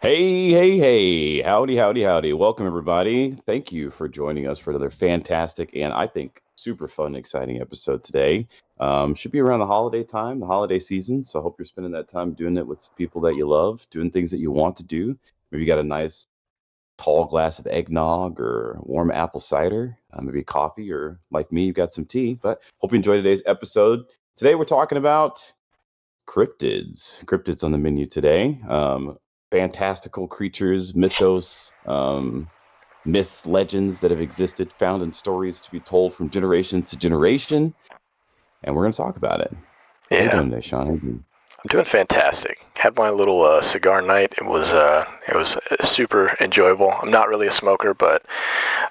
Hey, hey, hey. Howdy, howdy, howdy. Welcome, everybody. Thank you for joining us for another fantastic and I think super fun, exciting episode today. Should be around the holiday time, the holiday season. So I hope you're spending that time doing it with people that you love, doing things that you want to do. Maybe you got a nice tall glass of eggnog or warm apple cider, maybe coffee, or like me, you've got some tea. But hope you enjoy today's episode. Today, we're talking about cryptids. Cryptids on the menu today. Fantastical creatures, mythos, myths, legends that have existed, found in stories to be told from generation to generation. And we're going to talk about it. How you Yeah, doing today, Sean? How you doing? I'm doing fantastic. Had my little cigar night. It was super enjoyable. I'm not really a smoker, but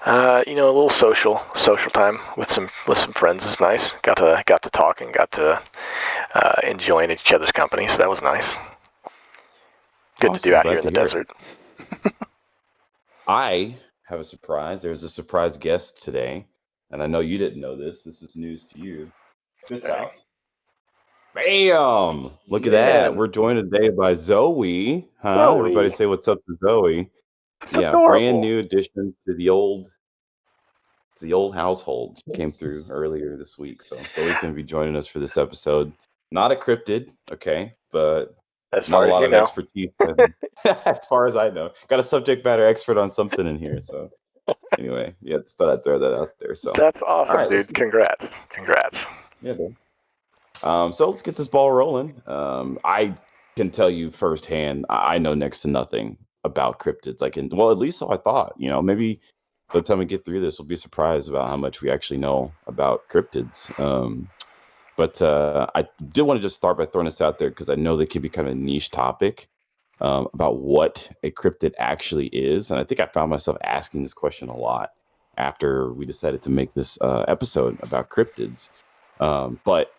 a little social time with some friends is nice. Got to talking, got to enjoying each other's company, so that was nice. Good to do Awesome. out here Glad in to the hear it. desert. I have a surprise. There's a surprise guest today. And I know you didn't know this. This is news to you. Check this Right. out. Bam! Look at that. Man, We're joined today by Zoe. Huh? Everybody Zoe, say what's up to Zoe. that's Yeah, brand adorable. new addition to the old household. Came through earlier this week. So Zoe's gonna be joining us for this episode. Not a cryptid, okay, but As not a far as lot you of know, expertise as far as I know. Got a subject matter expert on something in here. So anyway, yeah, just thought I'd throw that out there. So that's all awesome, right, dude. Congrats, congrats. yeah, dude. So let's get this ball rolling. I can tell you firsthand, I know next to nothing about cryptids. Well, at least so I thought. Maybe by the time we get through this, we'll be surprised about how much we actually know about cryptids. But I did want to just start by throwing this out there because I know they can be kind of a niche topic about what a cryptid actually is. And I think I found myself asking this question a lot after we decided to make this episode about cryptids. But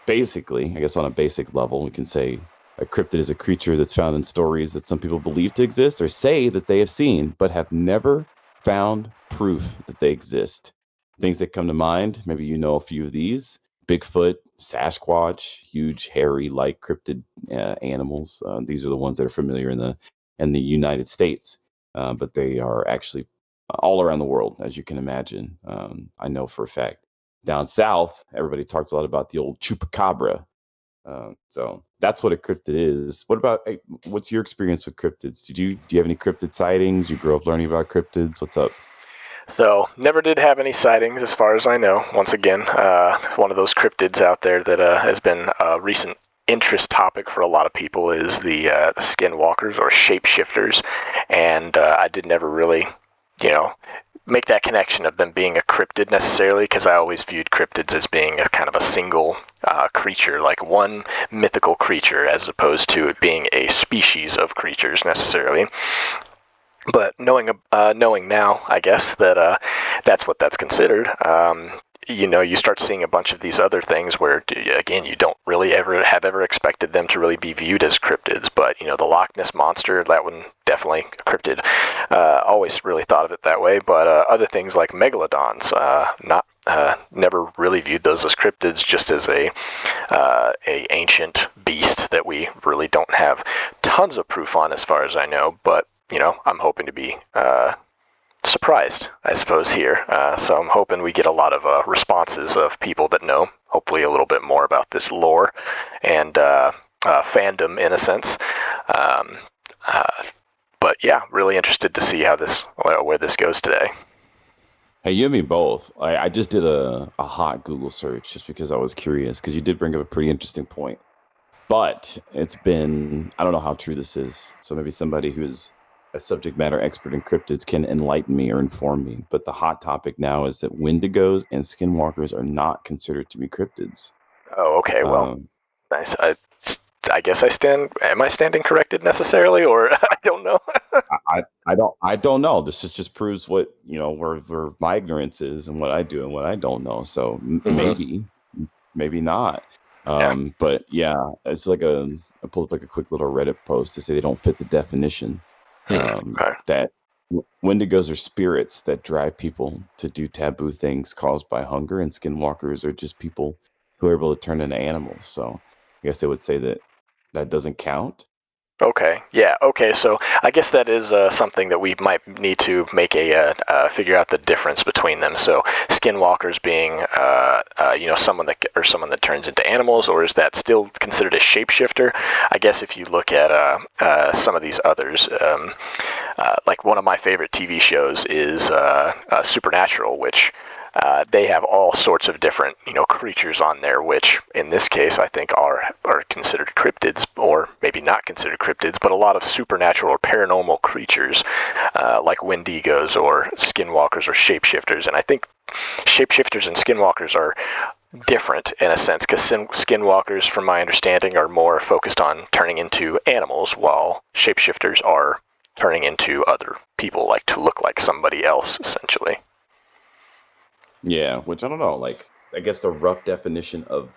basically, I guess on a basic level, we can say a cryptid is a creature that's found in stories that some people believe to exist or say that they have seen, but have never found proof that they exist. Things that come to mind, maybe you know a few of these: Bigfoot, Sasquatch, huge, hairy, like cryptid animals. These are the ones that are familiar in the United States, but they are actually all around the world, as you can imagine. I know for a fact down south, everybody talks a lot about the old chupacabra. So that's what a cryptid is. Hey, what's your experience with cryptids? Do you have any cryptid sightings? You grew up learning about cryptids. What's up? So, never did have any sightings as far as I know. Once again, one of those cryptids out there that has been a recent interest topic for a lot of people is the skinwalkers or shapeshifters. And I did never really, you know, make that connection of them being a cryptid necessarily, because I always viewed cryptids as being a kind of a single creature, like one mythical creature, as opposed to it being a species of creatures necessarily. But knowing now, I guess that that's what that's considered. You start seeing a bunch of these other things where, again, you don't really ever expected them to really be viewed as cryptids. But the Loch Ness monster, that one definitely a cryptid. Always really thought of it that way. But other things like megalodons, not never really viewed those as cryptids, just as a ancient beast that we really don't have tons of proof on, as far as I know. But I'm hoping to be surprised, I suppose, here. So I'm hoping we get a lot of responses of people that know, hopefully, a little bit more about this lore and fandom, in a sense. Um, uh, but yeah, really interested to see how where this goes today. Hey, you and me both. I just did a hot Google search just because I was curious because you did bring up a pretty interesting point. But I don't know how true this is. So maybe somebody who's a subject matter expert in cryptids can enlighten me or inform me. But the hot topic now is that wendigos and skinwalkers are not considered to be cryptids. Oh, okay. Well, Um, nice. I guess I stand. Am I standing corrected necessarily, or I don't know. I don't know. This just proves what where my ignorance is and what I do and what I don't know. So Hmm. maybe not. Yeah. But yeah, it's like I pulled up like a quick little Reddit post to say they don't fit the definition. Okay. That wendigos are spirits that drive people to do taboo things caused by hunger, and skinwalkers are just people who are able to turn into animals. So I guess they would say that that doesn't count. Okay. Yeah. Okay. So I guess that is something that we might need to make figure out the difference between them. So skinwalkers being someone that turns into animals, or is that still considered a shapeshifter? I guess if you look at some of these others, like one of my favorite TV shows is Supernatural, which they have all sorts of different, creatures on there, which in this case I think are considered cryptids, or maybe not considered cryptids, but a lot of supernatural or paranormal creatures, like Wendigos or skinwalkers or shapeshifters. And I think shapeshifters and skinwalkers are different in a sense, because skinwalkers, from my understanding, are more focused on turning into animals, while shapeshifters are turning into other people, like to look like somebody else, essentially. Yeah, which I don't know. Like, I guess the rough definition of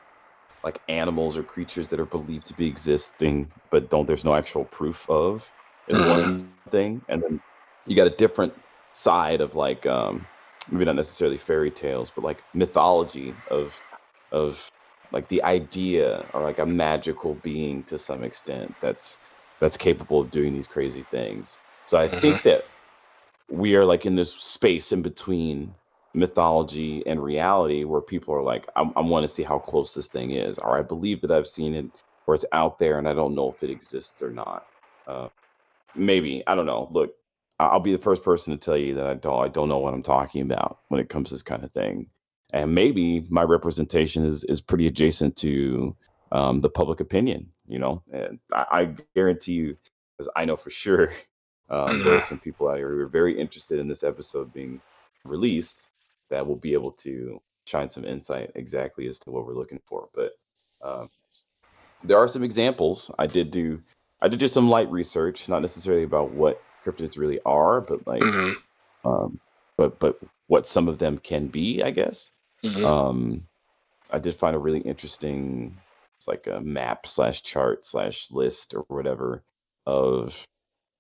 like animals or creatures that are believed to be existing, but don't there's no actual proof of is Mm-hmm. one thing. And then you got a different side of like maybe not necessarily fairy tales, but like mythology of like the idea or like a magical being to some extent that's capable of doing these crazy things. So I think Mm-hmm. that we are like in this space in between mythology and reality where people are like, I want to see how close this thing is, or I believe that I've seen it, or it's out there and I don't know if it exists or not. Uh, Maybe I don't know. Look, I'll be the first person to tell you that I don't know what I'm talking about when it comes to this kind of thing, and maybe my representation is pretty adjacent to the public opinion. And I guarantee you, because I know for sure, there are Mm-hmm. some people out here who are very interested in this episode being released that will be able to shine some insight exactly as to what we're looking for. But um, there are some examples. I did do some light research, not necessarily about what cryptids really are, but like Mm-hmm. um but what some of them can be, I guess. Mm-hmm. Um I did find a really interesting it's like a map slash chart slash list or whatever of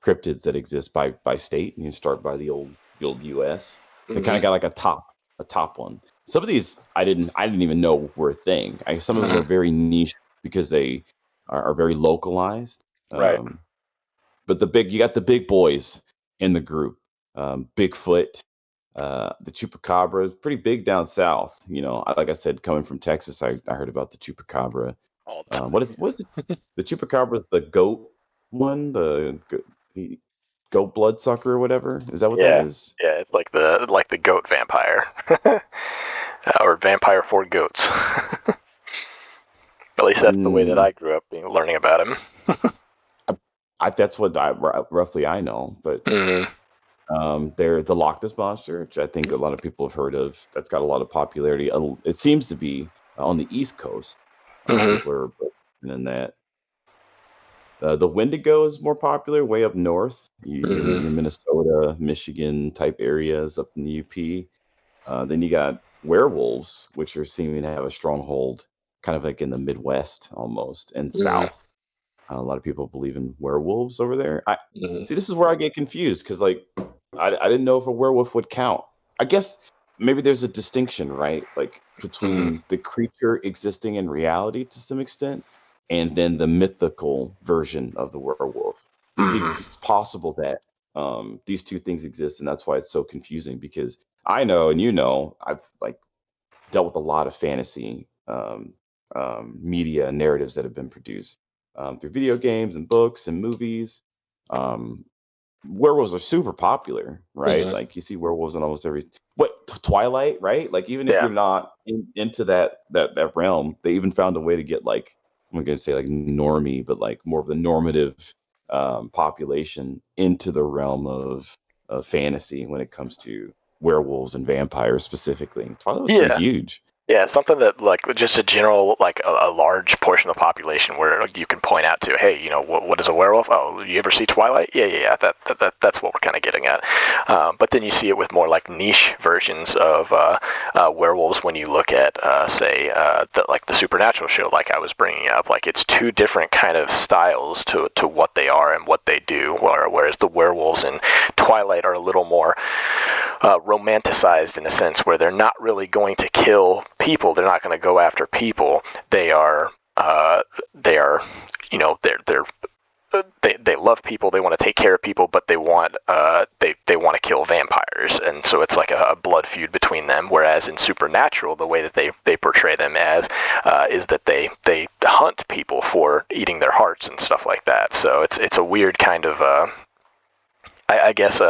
cryptids that exist by state. You can start by the old US. They kind Mm-hmm. of got like a top one. Some of these I didn't even know were a thing. Some of them are Mm-hmm. very niche because they are very localized. Right. Um, but you got the big boys in the group. Bigfoot, the chupacabra is pretty big down south. Like I said, coming from Texas, I heard about the chupacabra. All the What time. is what is the chupacabra? Is the goat one? The goat bloodsucker or whatever? Is that what that Yeah. is? Yeah. It's like the goat vampire, or vampire for goats. At least that's the way that Mm, I grew up learning about him. that's what roughly I know. But Mm-hmm. they're the Loch Ness monster, which I think a lot of people have heard of. That's got a lot of popularity. It seems to be on the East Coast. Mm-hmm. People are in that. The Wendigo is more popular way up north. Your Mm-hmm. Minnesota, Michigan type areas up in the UP. Then you got werewolves, which are seeming to have a stronghold, kind of like in the Midwest almost and Mm-hmm. South. A lot of people believe in werewolves over there. I Mm-hmm. see. This is where I get confused because, like, I didn't know if a werewolf would count. I guess maybe there's a distinction, right? Like Mm-hmm. between the creature existing in reality to some extent, and then the mythical version of the werewolf. Do you think Mm-hmm. it's possible that these two things exist, and that's why it's so confusing? Because I know, and I've like dealt with a lot of fantasy media narratives that have been produced through video games and books and movies. Um, Werewolves are super popular, right? Mm-hmm. Like you see werewolves in almost every Twilight, right? Like even if Yeah. you're not into that realm, they even found a way to get like I'm gonna say like normie, but like more of the normative population into the realm of fantasy when it comes to werewolves and vampires specifically. Twilight was pretty Yeah. huge. Yeah, something that like just a general like a large portion of the population where you can point out to, hey, what is a werewolf? Oh, you ever see Twilight? Yeah, yeah, yeah. That's what we're kind of getting at. But then you see it with more like niche versions of werewolves when you look at say the Supernatural show, like I was bringing up. Like it's two different kind of styles to what they are and what they do. Whereas the werewolves in Twilight are a little more romanticized in a sense where they're not really going to kill people. They're not going to go after people. They are, they are, they're they love people, they want to take care of people, but they want to kill vampires, and so it's like a blood feud between them. Whereas in Supernatural, the way that they portray them as is that they hunt people for eating their hearts and stuff like that. So it's a weird kind of I guess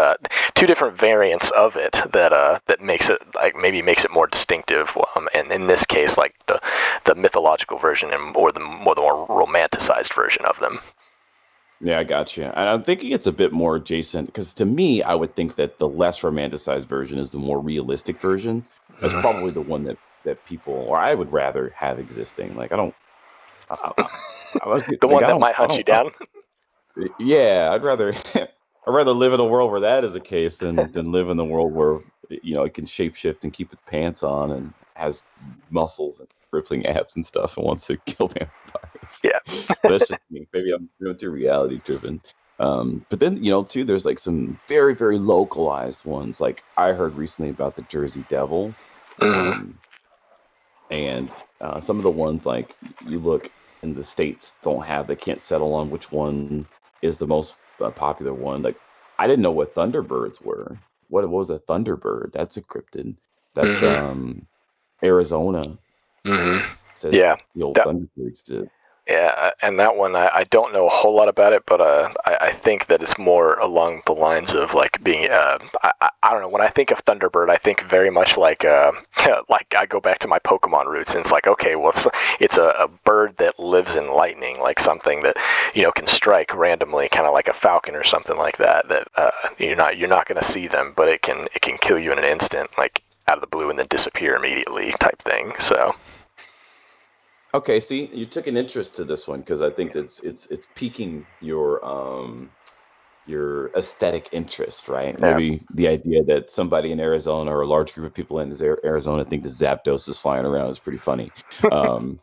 two different variants of it that makes it makes it more distinctive. And in this case, like the mythological version or the more romanticized version of them. Yeah, I got you. And I'm thinking it's a bit more adjacent because to me, I would think that the less romanticized version is the more realistic version. That's Mm-hmm. probably the one that people or I would rather have existing. Like I don't, I was The like one that might hunt you down. yeah, I'd rather I'd rather live in a world where that is the case than live in the world where it can shapeshift and keep its pants on and has muscles and rippling abs and stuff and wants to kill vampires. Yeah. But that's just me. Maybe I'm too reality driven. But then too, there's like some very very localized ones. Like I heard recently about the Jersey Devil, Mm-hmm. um, and some of the ones like you look in the states don't have they can't settle on which one is the most popular one. Like I didn't know what thunderbirds were. What was a thunderbird? That's a cryptid. That's Mm-hmm. Arizona Mm-hmm. said Yeah. the old That thunderbirds did. Yeah, and that one I don't know a whole lot about it, but I think that it's more along the lines of like being I don't know. When I think of Thunderbird, I think very much like like I go back to my Pokemon roots, and it's like okay, well it's a bird that lives in lightning, like something that can strike randomly, kind of like a falcon or something like that. That you're not going to see them, but it can kill you in an instant, like out of the blue, and then disappear immediately, type thing. So Okay, see, you took an interest to this one because I think that's it's piquing your aesthetic interest, right? yeah. Maybe the idea that somebody in Arizona or a large group of people in Arizona think the Zapdos is flying around is pretty funny. Um,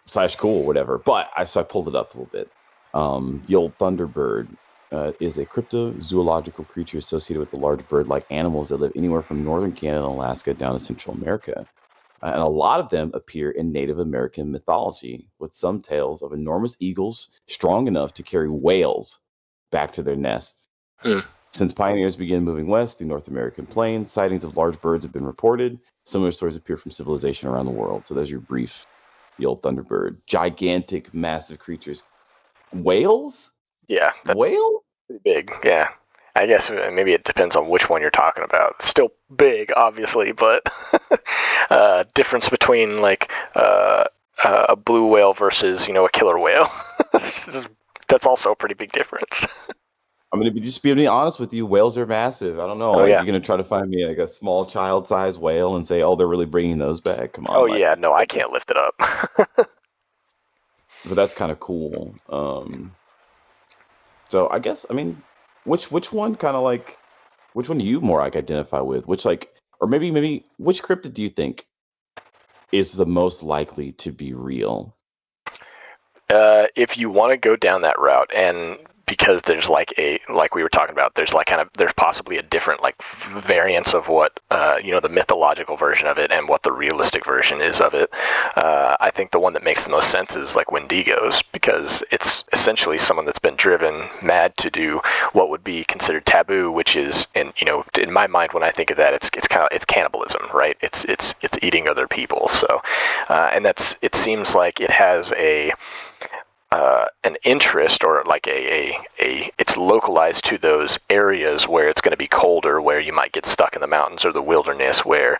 Slash cool, whatever. But I pulled it up a little bit. The old Thunderbird is a cryptozoological creature associated with the large bird-like animals that live anywhere from northern Canada and Alaska down to Central America. And a lot of them appear in Native American mythology, with some tales of enormous eagles strong enough to carry whales back to their nests. Hmm. Since pioneers began moving west through North American plains, sightings of large birds have been reported. Similar stories appear from civilization around the world. So there's your brief. The old Thunderbird. Gigantic, massive creatures. Whales? Yeah, Whale? pretty big, yeah. I guess maybe it depends on which one you're talking about. Still big, obviously, but difference between like a blue whale versus a killer whale. That's also a pretty big difference. I'm gonna be just being honest with you. Whales are massive. I don't know. Oh Like yeah, you're gonna try to find me like a small child-sized whale and say, "Oh, they're really bringing those back." Come oh on, like yeah. No, I that can't just. lift it up. But that's kind of cool. So I guess I mean, which one kind of like which one do you more like identify with? Which like or maybe which cryptid do you think is the most likely to be real? If you want to go down that route, and because there's like we were talking about, there's possibly a different like variance of what the mythological version of it and what the realistic version is of it. I think the one that makes the most sense is like Wendigos, because it's essentially someone that's been driven mad to do what would be considered taboo, which is, and in my mind when I think of that, it's cannibalism, right? It's eating other people. So and it seems like it has an interest, or like it's localized to those areas where it's going to be colder, where you might get stuck in the mountains or the wilderness, where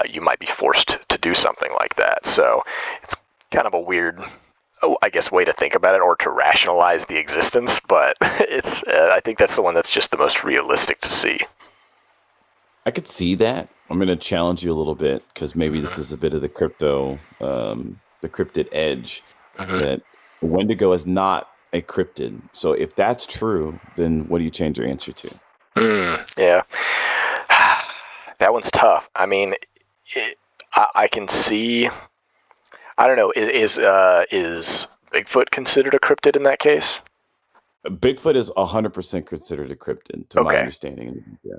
you might be forced to do something like that. So it's kind of a weird, I guess, way to think about it, or to rationalize the existence, but I think that's the one that's just the most realistic to see. I could see that. I'm going to challenge you a little bit because maybe this Mm-hmm. is a bit of the cryptid edge Mm-hmm. that Wendigo is not a cryptid. So if that's true, then what do you change your answer to? Yeah. That one's tough. I mean, I can see. I don't know. Is Bigfoot considered a cryptid in that case? Bigfoot is 100% considered a cryptid, to my Okay. understanding. Yeah.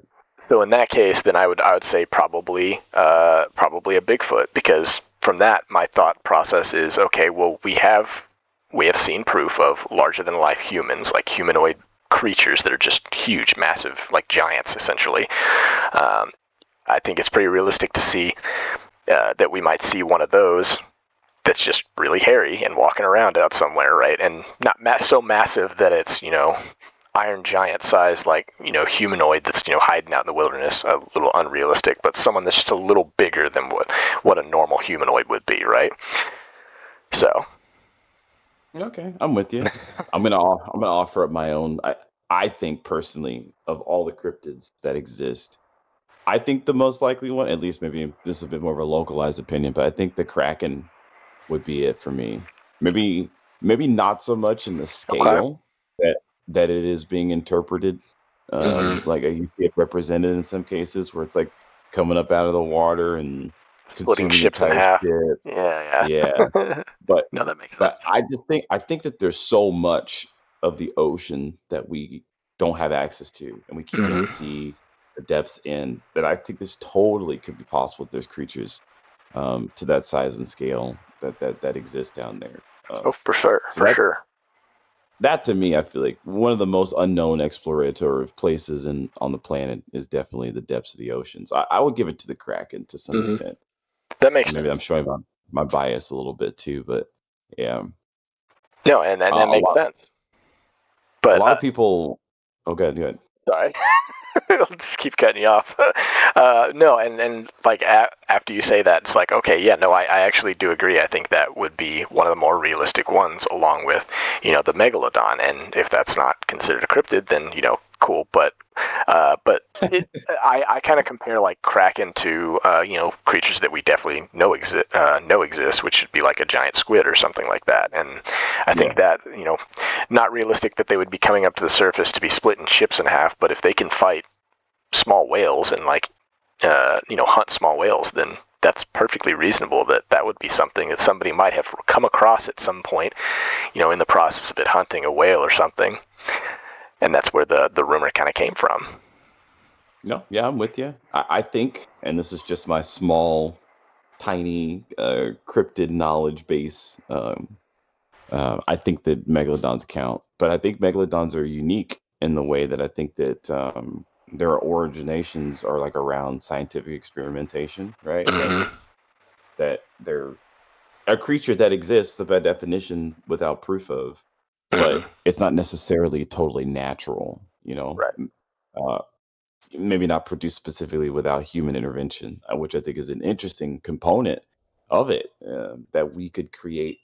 So in that case, then I would say probably a Bigfoot, because from that my thought process is okay. Well, we have seen proof of larger than life humans, like humanoid creatures that are just huge, massive, like giants, essentially. Um, I think it's pretty realistic to see that we might see one of those that's just really hairy and walking around out somewhere, right? And not so massive that it's, iron giant size, like, humanoid that's, hiding out in the wilderness. A little unrealistic, but someone that's just a little bigger than what a normal humanoid would be, right? So. Okay, I'm with you. I'm gonna offer up my own. I think personally, of all the cryptids that exist, I think the most likely one, at least maybe this is a bit more of a localized opinion, but I think the Kraken would be it for me. Maybe not so much in the Okay. scale that it is being interpreted. Mm-hmm. Like you see it represented in some cases where it's like coming up out of the water and Splitting consuming ships in entire half. ship. Yeah, Yeah. yeah. But No, that makes but sense. I think that there's so much of the ocean that we don't have access to and we can't Mm-hmm. see the depths in that I think this totally could be possible if there's creatures to that size and scale that exist down there. Oh, for sure, So for sure. that to me, I feel like one of the most unknown exploratory places on the planet is definitely the depths of the oceans. I would give it to the Kraken to some Mm-hmm. extent. That makes Maybe I'm sense. showing my bias a little bit too, but yeah, No, and that a makes lot sense. a But lot of people. Okay, good. sorry, I'll just keep cutting you off. No, and like after you say that, it's like, okay, yeah, no, I actually do agree. I think that would be one of the more realistic ones, along with, the megalodon. And if that's not considered a cryptid, then, cool. But I kind of compare like kraken to creatures that we definitely know exist, which would be like a giant squid or something like that. And I think Yeah, that not realistic that they would be coming up to the surface to be splitting ships in half. But if they can fight small whales and like hunt small whales, then that's perfectly reasonable that that would be something that somebody might have come across at some point, in the process of it hunting a whale or something. And that's where the rumor kind of came from. no, yeah, I'm with you. I think, and this is just my small, tiny cryptid knowledge base. I think that megalodons count, but I think megalodons are unique in the way that I think that their originations are like around scientific experimentation, right? Like Mm-hmm. that they're a creature that exists by definition without proof of, but Mm-hmm. it's not necessarily totally natural, Right. uh, maybe not produced specifically without human intervention, which I think is an interesting component of it, that we could create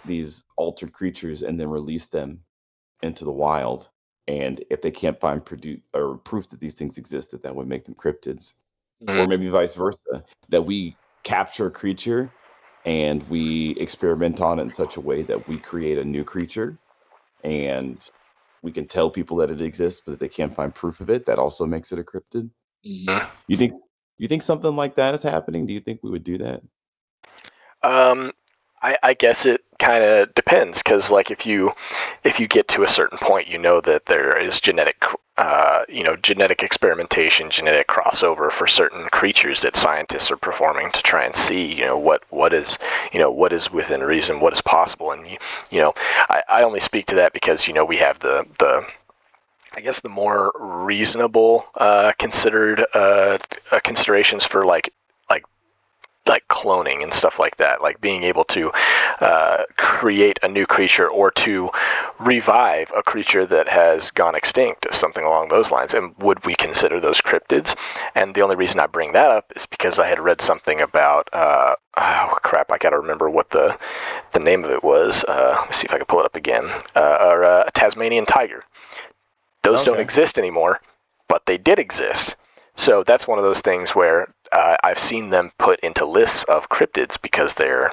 these altered creatures and then release them into the wild. And if they can't find or proof that these things exist, that would make them cryptids, or Mm-hmm. maybe vice versa, that we capture a creature and we experiment on it in such a way that we create a new creature and we can tell people that it exists, but if they can't find proof of it, that also makes it a cryptid. Mm-hmm. You think you think something like that is happening? Do you think we would do that? Um, I guess it kind of depends because like if you get to a certain point, you know that there is genetic experimentation, genetic crossover for certain creatures that scientists are performing to try and see, what is within reason, what is possible, and you know, I only speak to that because we have the I guess the more reasonable considered considerations for like cloning and stuff like that, like being able to create a new creature or to revive a creature that has gone extinct, something along those lines. And would we consider those cryptids? And the only reason I bring that up is because I had read something about oh crap, I gotta remember what the name of it was. Let me see if I can pull it up again. Or a Tasmanian tiger. Those don't Okay. exist anymore, but they did exist. So that's one of those things where I've seen them put into lists of cryptids because they're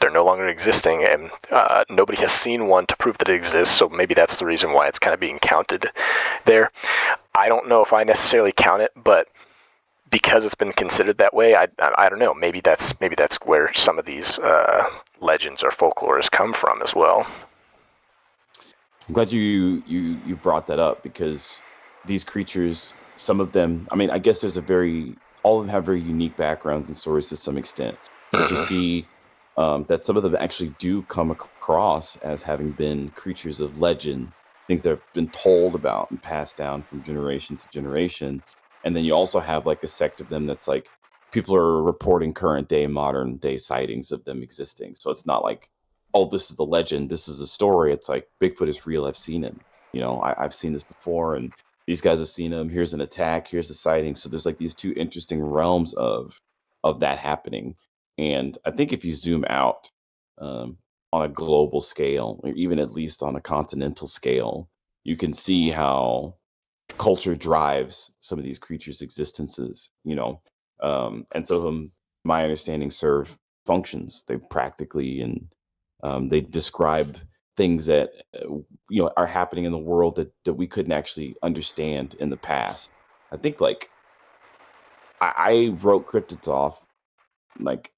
no longer existing, and nobody has seen one to prove that it exists. So maybe that's the reason why it's kind of being counted there. I don't know if I necessarily count it, but because it's been considered that way, I don't know. Maybe that's where some of these legends or folklore has come from as well. I'm glad you brought that up because these creatures, some of them, I mean, I guess all of them have very unique backgrounds and stories to some extent. But you Mm-hmm. see that some of them actually do come across as having been creatures of legend, things that have been told about and passed down from generation to generation. And then you also have like a sect of them that's like people are reporting current day, modern day sightings of them existing. So it's not like, oh, this is the legend, this is the story. It's like Bigfoot is real. I've seen him. I've seen this before, and these guys have seen him. Here's an attack. Here's the sighting. So there's like these two interesting realms of that happening. And I think if you zoom out on a global scale, or even at least on a continental scale, you can see how culture drives some of these creatures' existences. And some of them, my understanding, serve functions. They practically and they describe things that are happening in the world that we couldn't actually understand in the past. I think like I wrote cryptids off like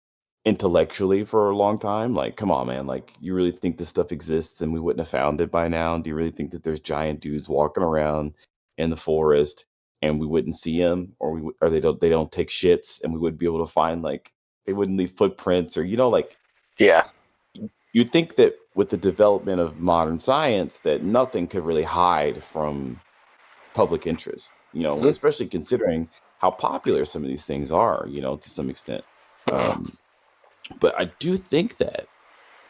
intellectually for a long time. Like, come on, man. Like, you really think this stuff exists and we wouldn't have found it by now? Do you really think that there's giant dudes walking around in the forest and we wouldn't see them, or or they don't take shits and we wouldn't be able to find like they wouldn't leave footprints, or like Yeah. you'd think that with the development of modern science that nothing could really hide from public interest, Hmm. especially considering how popular some of these things are, to some extent. Hmm. Um, but I do think that,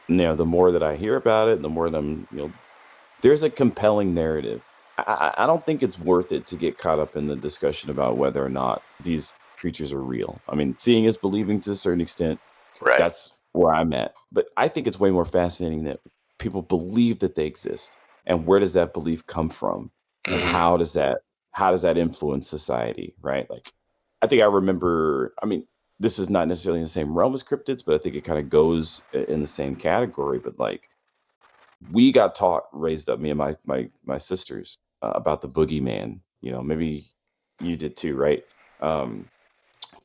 the more that I hear about it, the more that there's a compelling narrative. I don't think it's worth it to get caught up in the discussion about whether or not these creatures are real. I mean, seeing is believing to a certain extent. Right. That's where I'm at. But I think it's way more fascinating that people believe that they exist, and where does that belief come from, and Hmm. how does that influence society, right? Like, I think I remember. I mean, this is not necessarily in the same realm as cryptids, but I think it kind of goes in the same category. But like, we got taught, raised up, me and my sisters, about the boogeyman. Maybe you did too, right? Um,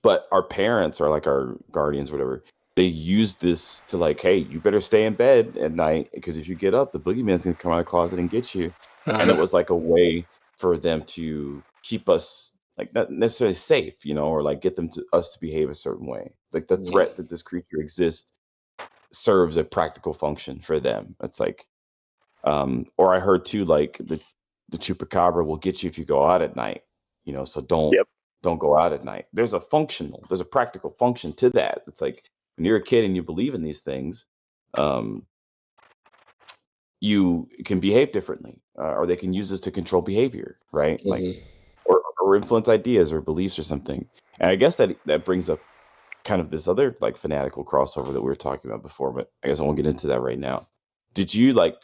but our parents are like our guardians, whatever. They use this to like, hey, you better stay in bed at night because if you get up, the boogeyman's gonna come out of the closet and get you. And it Hmm. was like a way for them to keep us like not necessarily safe, or like get us to behave a certain way. Like the Hmm. threat that this creature exists serves a practical function for them. It's like, or I heard too, like the chupacabra will get you if you go out at night. So don't Yep. don't go out at night. There's a practical function to that. It's like when you're a kid and you believe in these things, um, you can behave differently, or they can use this to control behavior, right? Like, Hmm. or influence ideas or beliefs or something. And I guess that brings up kind of this other like fanatical crossover that we were talking about before, but I guess I won't get into that right now. Did you like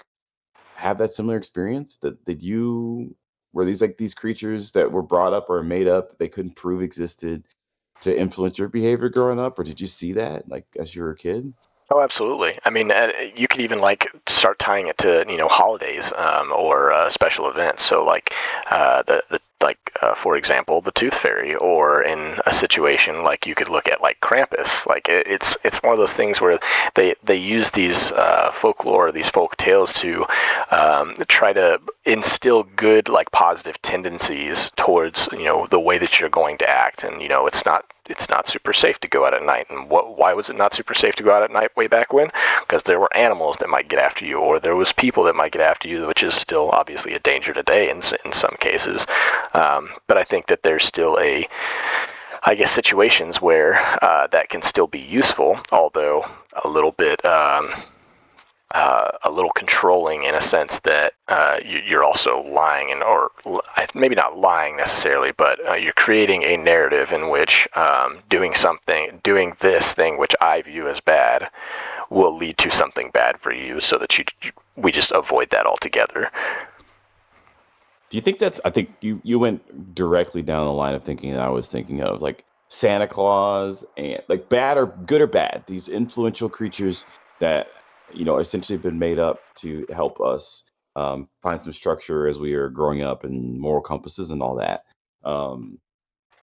have that similar experience? That you were these like these creatures that were brought up or made up that they couldn't prove existed to influence your behavior growing up, or did you see that like as you were a kid? Oh, absolutely. I mean, you could even like start tying it to holidays, or special events. So like the like for example, the Tooth Fairy, or in a situation like you could look at like Krampus. Like it's one of those things where they use these folklore, these folk tales to try to instill good, like positive tendencies towards the way that you're going to act. And it's not super safe to go out at night. And why was it not super safe to go out at night way back when? Because there were animals that might get after you, or there was people that might get after you, which is still obviously a danger today in some cases. But I think that there's still I guess, situations where that can still be useful, although a little bit a little controlling, in a sense that you're also lying, or maybe not lying necessarily, but you're creating a narrative in which doing this thing, which I view as bad, will lead to something bad for you, so that we just avoid that altogether. Do you think that's? I think you went directly down the line of thinking that I was thinking of, like Santa Claus and like bad or good or bad. These influential creatures that essentially been made up to help us find some structure as we are growing up and moral compasses and all that. Um,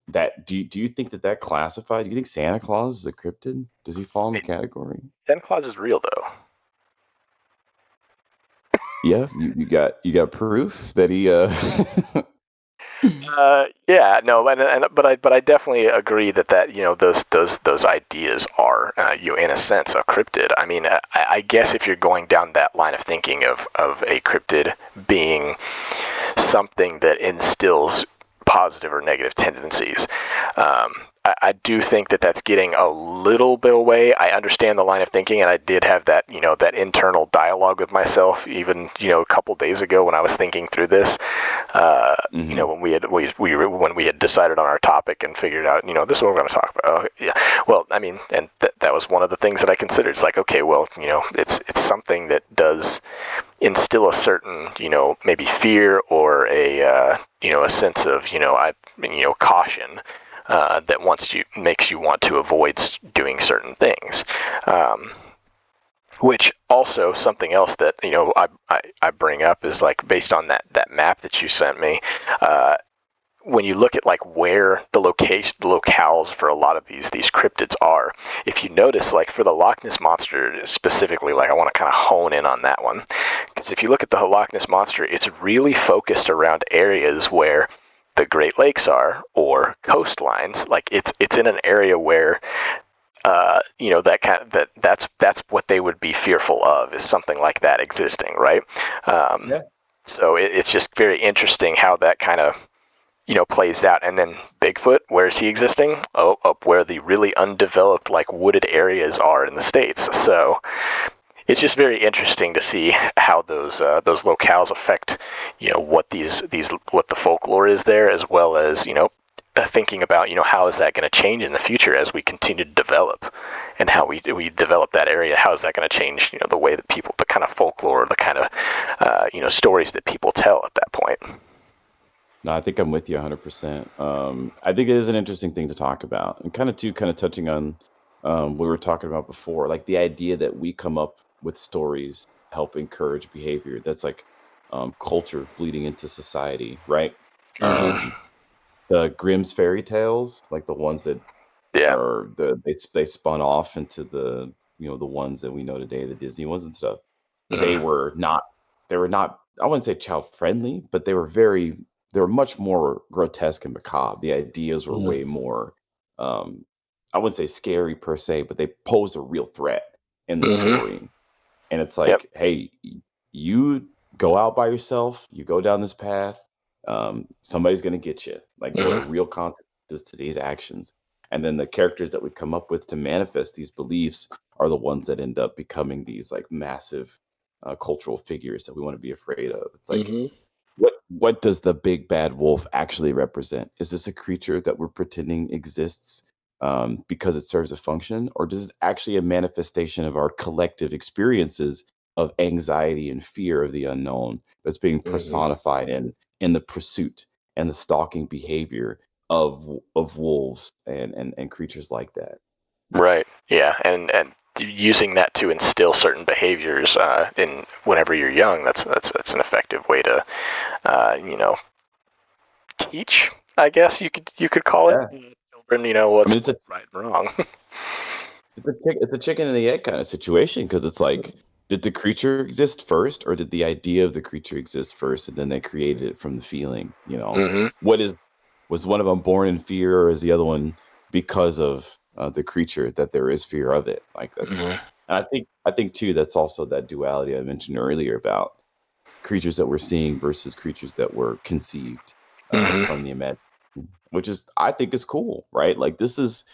that do you think that classifies? Do you think Santa Claus is a cryptid? Does he fall in the category? Santa Claus is real, though. Yeah, you got proof that he Yeah, no, but I definitely agree that those ideas are in a sense a cryptid. I mean, I guess if you're going down that line of thinking of a cryptid being something that instills positive or negative tendencies. I do think that that's getting a little bit away. I understand the line of thinking, and I did have that, that internal dialogue with myself, even, a couple days ago when I was thinking through this. Hmm. When when we had decided on our topic and figured out, this is what we're going to talk about. Oh, yeah. Well, I mean, and that was one of the things that I considered. It's like, okay, well, it's something that does instill a certain, maybe fear or a sense of, caution that makes you want to avoid doing certain things. Um, which also something else that I bring up is like based on that map that you sent me. When you look at like where the locales for a lot of these cryptids are, if you notice, like for the Loch Ness monster specifically, like I want to kind of hone in on that one, because if you look at the Loch Ness monster, it's really focused around areas where the Great Lakes are or coastlines. Like it's in an area where that that's what they would be fearful of, is something like that existing, right? Um, Yeah. so it's just very interesting how that kind of plays out. And then Bigfoot, where is he existing? Oh, up where the really undeveloped, like wooded areas are in the states. So it's just very interesting to see how those locales affect, what the folklore is there, as well as thinking about how is that going to change in the future as we continue to develop, and how we develop that area. How is that going to change the way that people, the kind of folklore, the kind of stories that people tell at that point. No, I think I'm with you 100%. I think it is an interesting thing to talk about, and kind of touching on what we were talking about before, like the idea that we come up with stories to help encourage behavior. That's like culture bleeding into society, right? Mm-hmm. Um, the Grimm's fairy tales, like the ones that Yeah. are they spun off into the the ones that we know today, the Disney ones and stuff. They Mm-hmm. were not they were not, I wouldn't say child friendly, but they were much more grotesque and macabre. The ideas were way more um I wouldn't say scary per se, but they posed a real threat in the Mm-hmm. story. And it's Yep. like, hey, you go out by yourself, you go down this path, somebody's gonna get you. Like there are Mm-hmm. real consequences to these actions. And then the characters that we come up with to manifest these beliefs are the ones that end up becoming these like massive cultural figures that we want to be afraid of. It's like, Mm-hmm. what does the big bad wolf actually represent? Is this a creature that we're pretending exists because it serves a function, or does it actually a manifestation of our collective experiences of anxiety and fear of the unknown that's being Mm-hmm. personified in the pursuit and the stalking behavior of wolves and creatures like that? Right. Yeah. And using that to instill certain behaviors in whenever you're young, that's an effective way to teach. I guess you could call it Yeah, children. I What's mean right and wrong. it's a chicken and the egg kind of situation because it's like, did the creature exist first, or did the idea of the creature exist first, and then they created it from the feeling? Mm-hmm. What is was one of them born in fear, or is the other one because of the creature that there is fear of it? Like that's, Mm-hmm. and I think too that's also that duality I mentioned earlier about creatures that we're seeing versus creatures that were conceived Mm-hmm. from the imagination, which is I think is cool, right? Like this is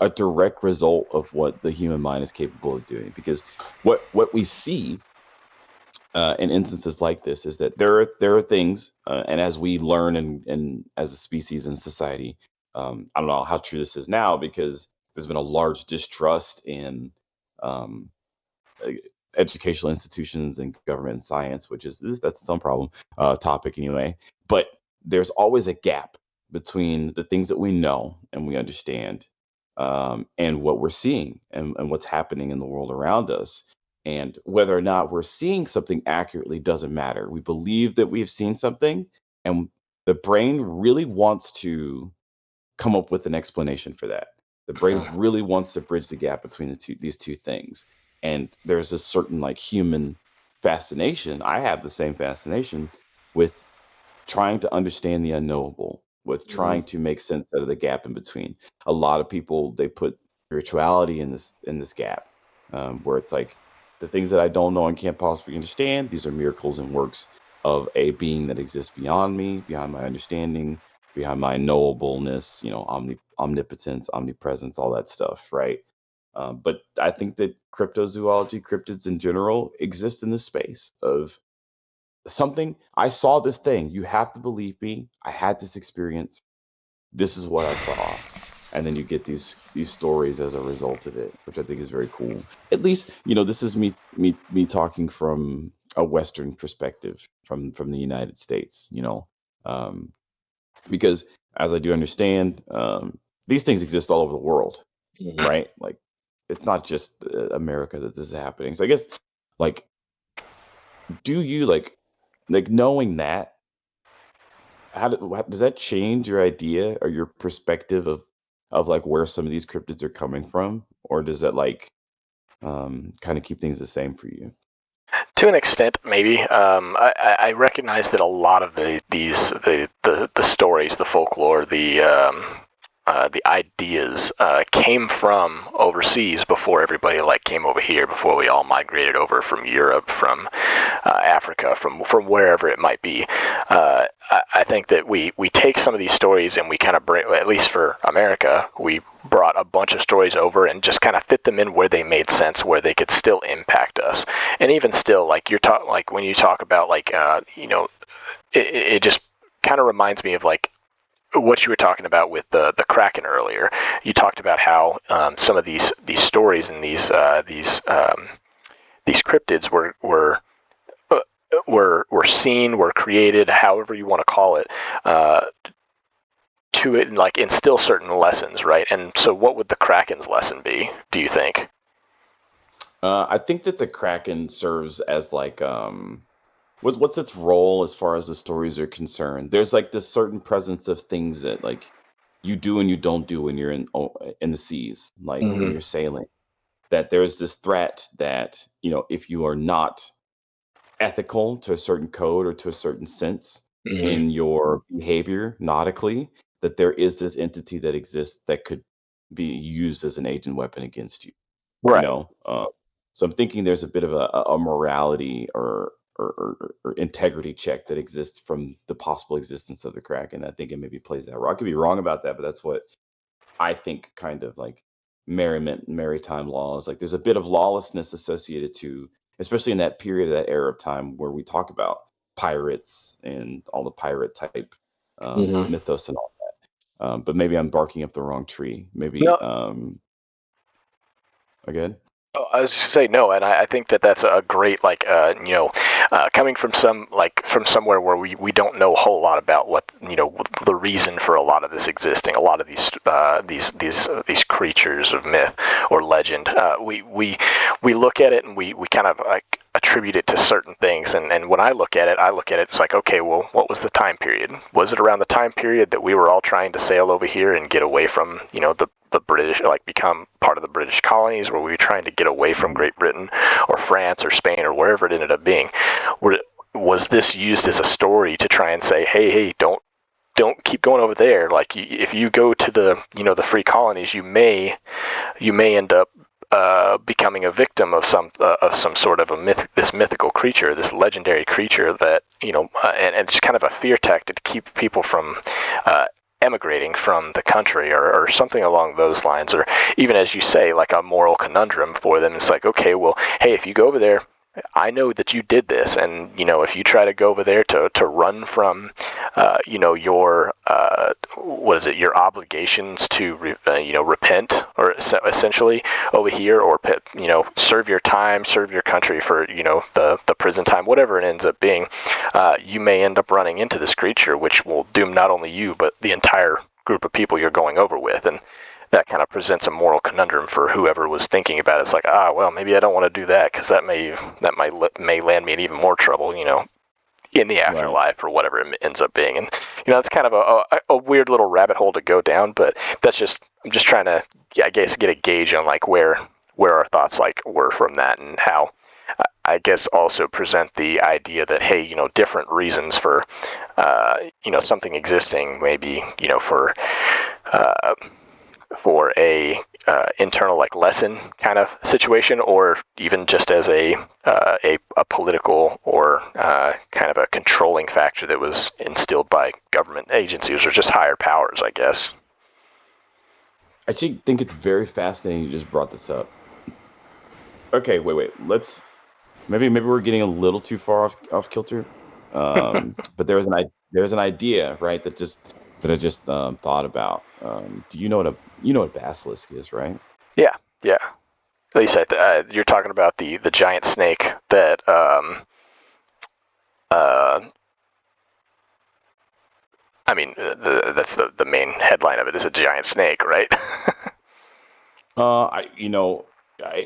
a direct result of what the human mind is capable of doing. Because what we see in instances like this is that there are things, and as we learn and as a species and society, I don't know how true this is now because there's been a large distrust in um, uh, educational institutions and government and science, which that's some problem topic anyway. But there's always a gap between the things that we know and we understand, and what we're seeing and what's happening in the world around us. And whether or not we're seeing something accurately doesn't matter. We believe that we've seen something, and the brain really wants to come up with an explanation for that. The brain really wants to bridge the gap between these two things. And there's a certain like human fascination. I have the same fascination with trying to understand the unknowable, with Mhm. trying to make sense out of the gap in between. A lot of people, they put spirituality in this gap, where it's like the things that I don't know and can't possibly understand. These are miracles and works of a being that exists beyond me, beyond my understanding, beyond my knowableness. You know, omnipotence, omnipresence, all that stuff, right? But I think that cryptozoology, cryptids in general, exist in this space of something. I saw this thing. You have to believe me. I had this experience. This is what I saw. And then you get these stories as a result of it, which I think is very cool. At least, this is me talking from a Western perspective, from the United States, um, because as I do understand, these things exist all over the world, Mhm. right? Like, it's not just America that this is happening. So I guess, like, do you like knowing that? Does that change your idea or your perspective of like where some of these cryptids are coming from, or does that like kind of keep things the same for you? To an extent, maybe. I recognize that a lot of the stories, the folklore, the ideas came from overseas before everybody like came over here, before we all migrated over from Europe, from Africa, from wherever it might be. I think that we take some of these stories and we kind of bring, at least for America, we brought a bunch of stories over and just kind of fit them in where they made sense, where they could still impact us. And even still, like like when you talk about like it just kind of reminds me of like what you were talking about with the Kraken earlier. You talked about how some of these stories and these cryptids uh, were seen, were created, however you want to call it, uh, to it and like instill certain lessons, right? And so, what would the Kraken's lesson be? Do you think? I think that the Kraken serves as like what's its role as far as the stories are concerned? There's like this certain presence of things that like you do and you don't do when you're in the seas, like when Mm-hmm. you're sailing. That there's this threat that if you are not ethical to a certain code or to a certain sense Mm-hmm. in your behavior nautically, that there is this entity that exists that could be used as an agent weapon against you. you Right. know so I'm thinking there's a bit of a morality or integrity check that exists from the possible existence of the Kraken. I think it maybe plays that role. I could be wrong about that, but that's what I think. Kind of like maritime laws, like there's a bit of lawlessness associated to, especially in that period, of that era of time where we talk about pirates and all the pirate type Mm-hmm. mythos and all that. But maybe I'm barking up the wrong tree. Maybe No, again. oh, I was just say no, and I think that that's a great like coming from from somewhere where we don't know a whole lot about what the reason for a lot of this existing, a lot of these creatures of myth or legend. We look at it and we kind of like attribute it to certain things, and when I look at it, it's like, okay, well, what was the time period? Was it around the time period that we were all trying to sail over here and get away from the British, like become part of the British colonies, where we were trying to get away from Mhm. Great Britain or France or Spain or wherever it ended up being? Was this used as a story to try and say, hey, don't keep going over there? Like, if you go to the free colonies, you may end up becoming a victim of some sort of a this mythical creature, this legendary creature that and it's kind of a fear tactic to keep people from uh, emigrating from the country, or something along those lines, or even, as you say, like a moral conundrum for them. It's like, okay, well, hey, if you go over there, I know that you did this, and if you try to go over there to run from, your what is it, your obligations to repent, or essentially over here, or serve your time, serve your country for the prison time, whatever it ends up being, you may end up running into this creature, which will doom not only you but the entire group of people you're going over with. And that kind of presents a moral conundrum for whoever was thinking about it. It's like, well, maybe I don't want to do that, because that may land me in even more trouble, in the Right. afterlife, or whatever it ends up being. And it's kind of a weird little rabbit hole to go down, but I'm just trying to, I guess, get a gauge on like where our thoughts like were from that, and how I guess also present the idea that, hey, different reasons for something existing, maybe uh, for a internal like lesson kind of situation, or even just as a political or kind of a controlling factor that was instilled by government agencies or just higher powers, I guess. I actually think it's very fascinating you just brought this up. Okay, wait. Let's maybe we're getting a little too far off kilter. But there's an idea, right, that I just thought about. Do you know what basilisk is, right? Yeah, yeah. At least you're talking about the giant snake that uh, I mean, that's the main headline of it is a giant snake, right? I you know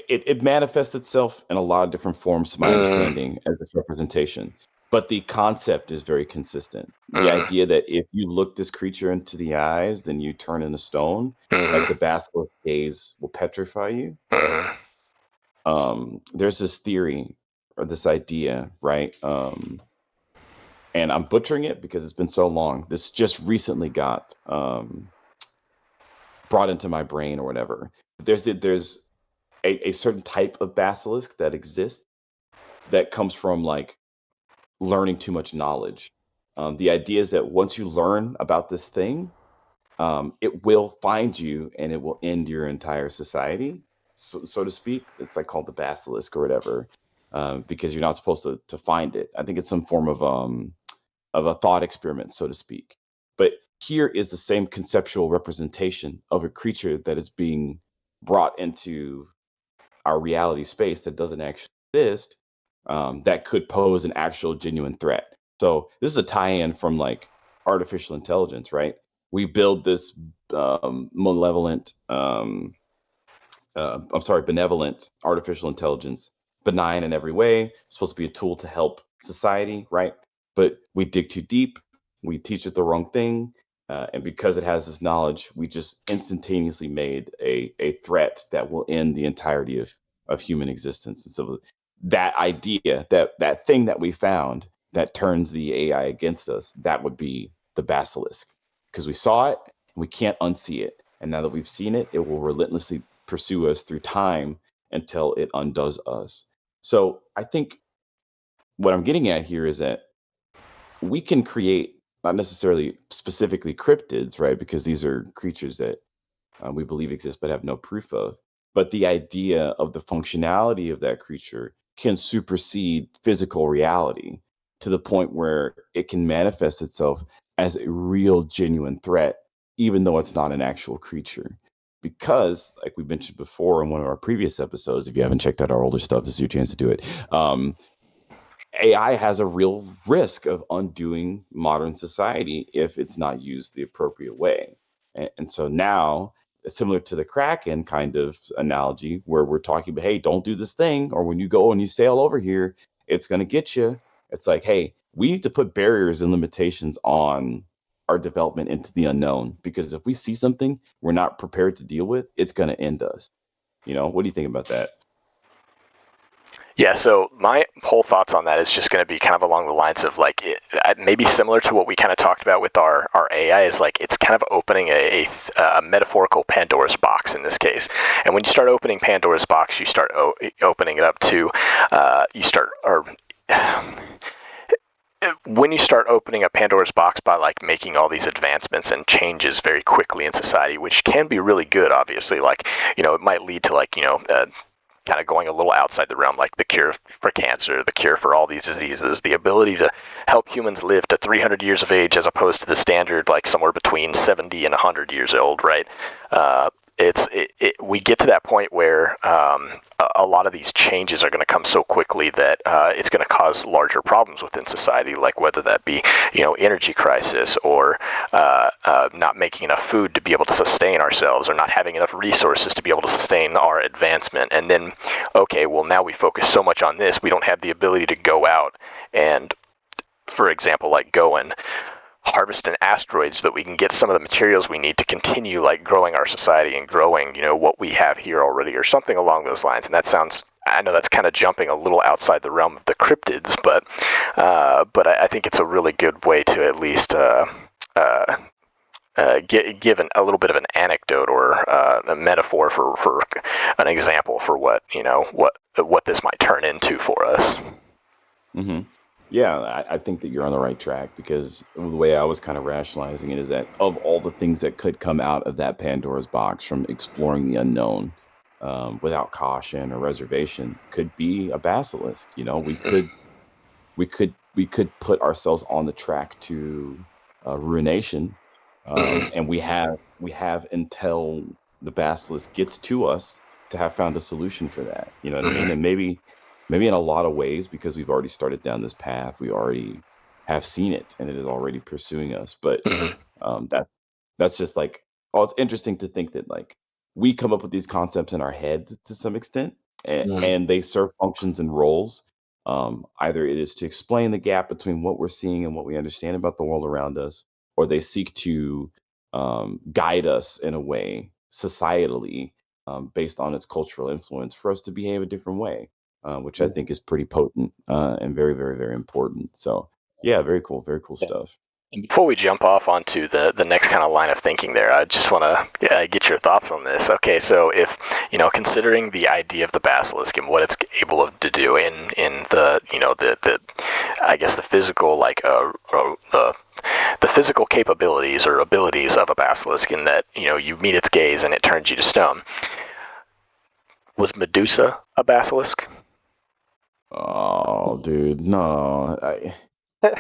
it manifests itself in a lot of different forms, to my mm, understanding, as its representation. But the concept is very consistent. The mm, idea that if you look this creature into the eyes, then you turn into stone, like the mm, basilisk gaze will petrify you, right? mm. There's this theory or this idea, right? And I'm butchering it because it's been so long. This just recently got brought into my brain or whatever. There's a certain type of basilisk that exists that comes from like learning too much knowledge. The idea is that once you learn about this thing, it will find you and it will end your entire society, so to speak. It's like called the basilisk or whatever, because you're not supposed to find it. I think it's some form of a thought experiment, so to speak. But here is the same conceptual representation of a creature that is being brought into our reality space that doesn't actually exist, that could pose an actual genuine threat. So this is a tie-in from like artificial intelligence, right? We build this malevolent, I'm sorry, benevolent artificial intelligence, benign in every way, supposed to be a tool to help society, right? But we dig too deep, we teach it the wrong thing, and because it has this knowledge, we just instantaneously made a threat that will end the entirety of human existence. And so that idea, that thing that we found that turns the AI against us, that would be the basilisk, because we saw it, and we can't unsee it. And now that we've seen it, it will relentlessly pursue us through time until it undoes us. So I think what I'm getting at here is that we can create not necessarily specifically cryptids, right? Because these are creatures that we believe exist but have no proof of. But the idea of the functionality of that creature can supersede physical reality to the point where it can manifest itself as a real, genuine threat, even though it's not an actual creature. Because, like we mentioned before in one of our previous episodes, if you haven't checked out our older stuff, this is your chance to do it. AI has a real risk of undoing modern society if it's not used the appropriate way. And so now, similar to the Kraken kind of analogy, where we're talking about, hey, don't do this thing, or when you go and you sail over here, it's going to get you. It's like, hey, we need to put barriers and limitations on our development into the unknown, because if we see something we're not prepared to deal with, it's going to end us. What do you think about that? Yeah, so my whole thoughts on that is just going to be kind of along the lines of like maybe similar to what we kind of talked about with our AI is like it's kind of opening a metaphorical Pandora's box in this case. And when you start opening Pandora's box, you start opening it up to you start or when you start opening up Pandora's box by like making all these advancements and changes very quickly in society, which can be really good, obviously, like it might lead to like kind of going a little outside the realm, like the cure for cancer, the cure for all these diseases, the ability to help humans live to 300 years of age as opposed to the standard like somewhere between 70 and 100 years old, right? We get to that point where a lot of these changes are going to come so quickly that it's going to cause larger problems within society, like whether that be energy crisis or not making enough food to be able to sustain ourselves, or not having enough resources to be able to sustain our advancement. And then, okay, well now we focus so much on this, we don't have the ability to go out and, for example, like go and harvesting asteroids so that we can get some of the materials we need to continue like growing our society and growing, what we have here already, or something along those lines. And that sounds, I know that's kind of jumping a little outside the realm of the cryptids, but I think it's a really good way to at least give a little bit of an anecdote or a metaphor for an example for what this might turn into for us. Hmm. Yeah, I think that you're on the right track, because the way I was kind of rationalizing it is that of all the things that could come out of that Pandora's box from exploring the unknown, without caution or reservation, could be a basilisk. We could put ourselves on the track to ruination, Mm-hmm. and we have until the basilisk gets to us to have found a solution for that. You know what I mean? Mm-hmm. And maybe in a lot of ways, because we've already started down this path, we already have seen it, and it is already pursuing us. But Mm-hmm. that's just like, oh, it's interesting to think that, like, we come up with these concepts in our heads to some extent, Mm-hmm. and they serve functions and roles. Either it is to explain the gap between what we're seeing and what we understand about the world around us, or they seek to guide us in a way societally, based on its cultural influence, for us to behave a different way, which I think is pretty potent, and very, very, very important. So, yeah, very cool Yeah. stuff. And before we jump off onto the next kind of line of thinking there, I just want to get your thoughts on this. Okay, so if, considering the idea of the basilisk and what it's able to do in the, the I guess the physical, like the physical capabilities or abilities of a basilisk, in that, you meet its gaze and it turns you to stone. Was Medusa a basilisk? Oh, dude, no,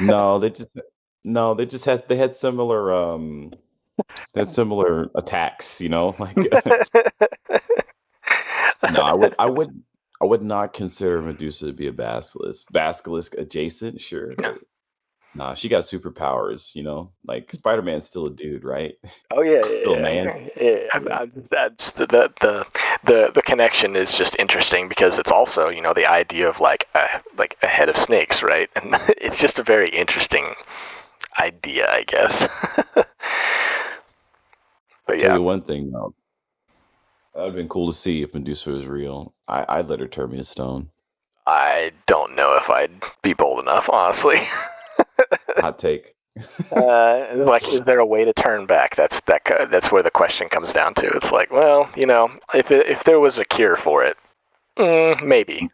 no, they had similar attacks, like, no, I would not consider Medusa to be a basilisk. Basilisk adjacent, sure, Yeah. but nah, she got superpowers, like Spider-Man's still a dude, right? Oh yeah, Still a yeah, man. yeah. Yeah. Yeah. That's the connection is just interesting because it's also, the idea of like a head of snakes, right? And it's just a very interesting idea, I guess. I'll But tell yeah, you one thing though. That would've been cool to see if Medusa was real. I'd let her turn me to stone. I don't know if I'd be bold enough, honestly. Hot take. Like, is there a way to turn back? That's where the question comes down to. It's like, well, if there was a cure for it, maybe,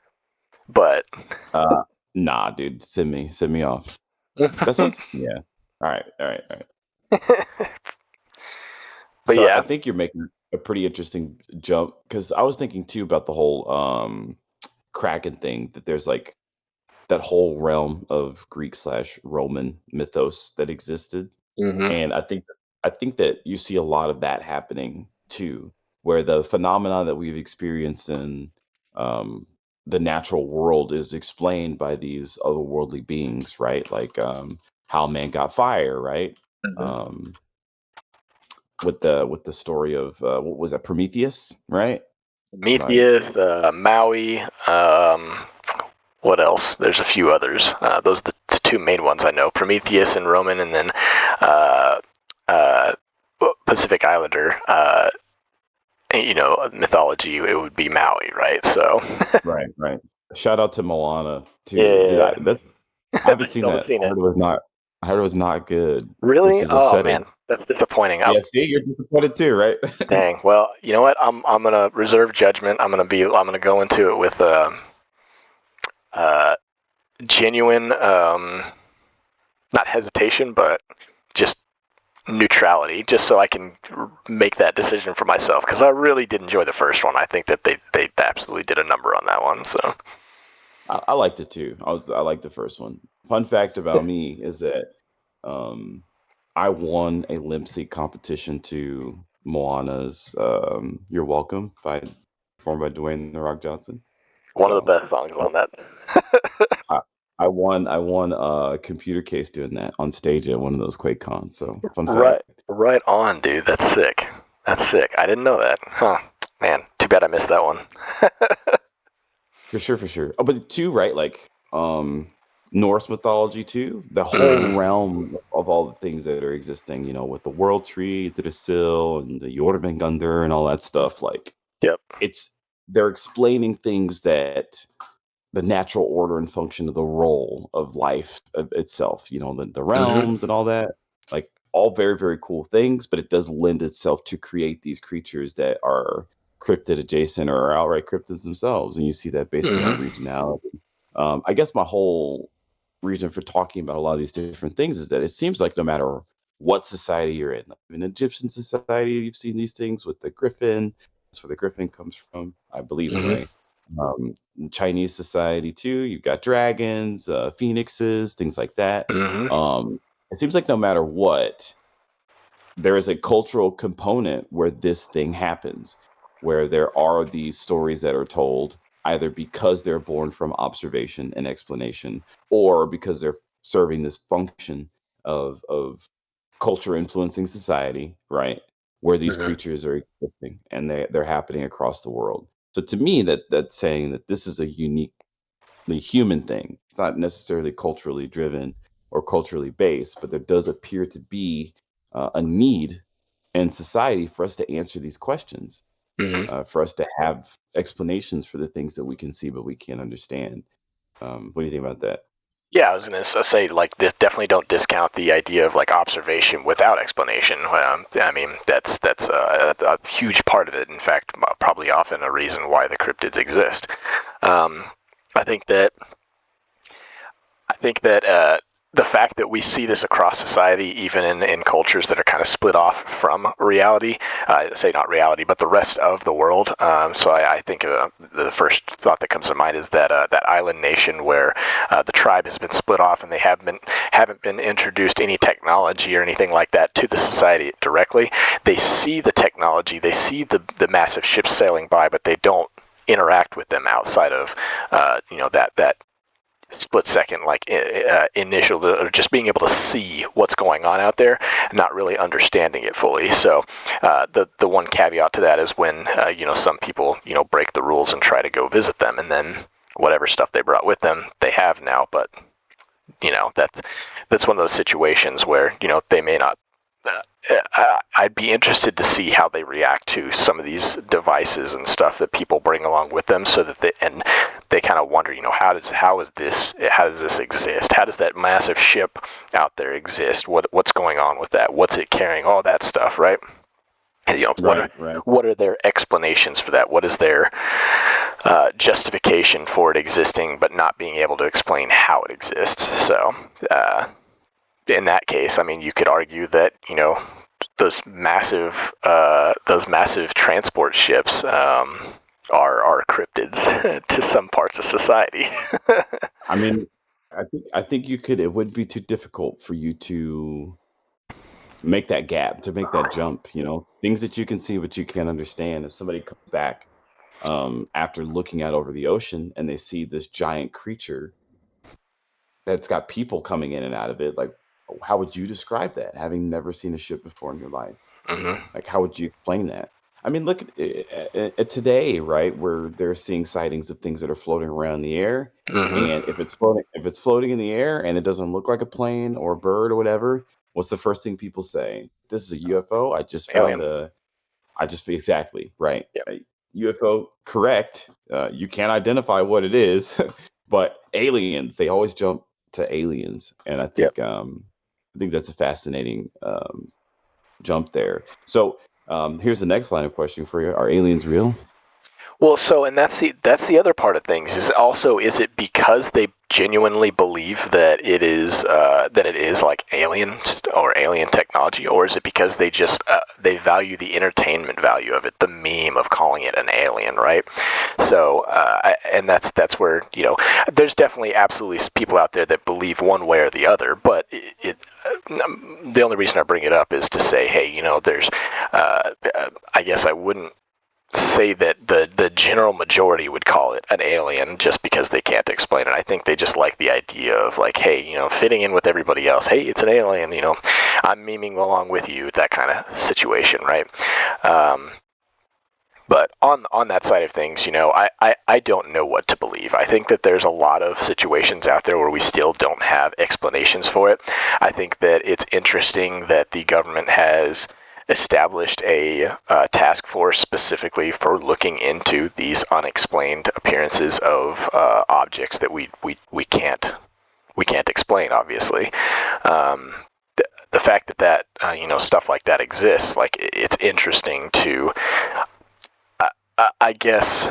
but Uh, nah, dude, send me off. That sounds, yeah. All right, all right, all right. but So I yeah. think you're making a pretty interesting jump, because I was thinking too about the whole Kraken thing, that there's like that whole realm of Greek slash Roman mythos that existed. Hmm. And I think that you see a lot of that happening too, where the phenomena that we've experienced in um, the natural world is explained by these otherworldly beings, right? Like, how man got fire, right? Um, with the story of, what was that, Prometheus, right? Right. Prometheus, Maui. What else? There's a few others. Those are the two main ones I know: Prometheus and Roman, and then uh, uh, Pacific Islander. Mythology. It would be Maui, right? So, Right, right. Shout out to Moana too. Dude, yeah, I haven't I seen still haven't that. seen I it. heard it was not. I heard it was not good, which Really? is Oh upsetting. man, that's disappointing. Yeah, see, you're disappointed too, right? Dang. Well, you know what? I'm gonna reserve judgment. I'm gonna go into it with uh, genuine, not hesitation, but just neutrality, just so I can make that decision for myself. Because I really did enjoy the first one. I think that they absolutely did a number on that one. So I liked it too. I liked the first one. Fun fact about me is that, um, I won a lip sync competition to Moana's, "You're Welcome" performed by Dwayne the Rock Johnson. one of the So best songs on that. I I won a computer case doing that on stage at one of those QuakeCons. So, fun fact. Right, right on, dude. That's sick. That's sick. I didn't know that. Huh. Man, too bad I missed that one. For sure, for sure. Oh, but two, right? Like, Norse mythology too, the whole Mm. realm of all the things that are existing, with the world tree, the Drasil, and the Jormungandr and all that stuff. Like Yep. it's they're explaining things that the natural order and function of the role of life itself, the Mm-hmm. realms and all that, like all very, very cool things, but it does lend itself to create these creatures that are cryptid adjacent or outright cryptids themselves. And you see that based on that Mm-hmm. regionality. I guess my whole reason for talking about a lot of these different things is that it seems like no matter what society you're in, like in Egyptian society, you've seen these things with the griffin. That's where the griffin comes from, I believe, Mm-hmm. anyway. In Chinese society too, you've got dragons, phoenixes, things like that. Mm-hmm. It seems like no matter what, there is a cultural component where this thing happens, where there are these stories that are told either because they're born from observation and explanation, or because they're serving this function of culture influencing society, right? Where these Mm-hmm. creatures are existing and they're happening across the world. So to me, that's saying that this is a uniquely human thing. It's not necessarily culturally driven or culturally based, but there does appear to be a need in society for us to answer these questions, Mm-hmm. for us to have explanations for the things that we can see but we can't understand. What do you think about that? Yeah, I was gonna say like definitely don't discount the idea of like observation without explanation. I mean that's a huge part of it. In fact, probably often a reason why the cryptids exist. Um, I think that I think that the fact that we see this across society, even in cultures that are kind of split off from reality, say not reality, but the rest of the world. So I think the first thought that comes to mind is that island nation where the tribe has been split off and they haven't been introduced any technology or anything like that to the society directly. They see the technology, they see the massive ships sailing by, but they don't interact with them outside of that split second like initial or just being able to see what's going on out there, not really understanding it fully. So the one caveat to that is when some people break the rules and try to go visit them, and then whatever stuff they brought with them they have now, but that's one of those situations where they may not. I'd be interested to see how they react to some of these devices and stuff that people bring along with them, so that they kind of wonder, how does this exist? How does that massive ship out there exist? What's going on with that? What's it carrying? All that stuff, right? And, Right, right. what are their explanations for that? What is their justification for it existing, but not being able to explain how it exists? So in that case, I mean, you could argue that those massive transport ships are cryptids to some parts of society. I mean, I think you could. It wouldn't be too difficult for you to make that gap, to make that jump. Things that you can see but you can't understand. If somebody comes back after looking out over the ocean and they see this giant creature that's got people coming in and out of it, like how would you describe that? Having never seen a ship before in your life, Mm-hmm. like how would you explain that? I mean, look at today, right? Where they're seeing sightings of things that are floating around in the air, and Mm-hmm. if it's floating in the air and it doesn't look like a plane or a bird or whatever, what's the first thing people say? This is a UFO. Alien. I just exactly right. Yep. UFO, correct. You can't identify what it is, but aliens. They always jump to aliens, and Yep. I think that's a fascinating jump there. So here's the next line of questioning for you: Are aliens real? Well, so and that's the other part of things is also, is it because they genuinely believe that it is like aliens or alien technology, or is it because they value the entertainment value of it, the meme of calling it an alien, right? So and that's where there's definitely absolutely people out there that believe one way or the other, but the only reason I bring it up is to say, hey, there's I guess I wouldn't say that the general majority would call it an alien just because they can't explain it. I think they just like the idea of like, hey, fitting in with everybody else. Hey, it's an alien. I'm memeing along with you. That kind of situation, right? Um, But on that side of things, I don't know what to believe. I think that there's a lot of situations out there where we still don't have explanations for it. I think that it's interesting that the government has established a task force specifically for looking into these unexplained appearances of objects that we can't explain, obviously. Um, the fact that stuff like that exists, like it's interesting to I guess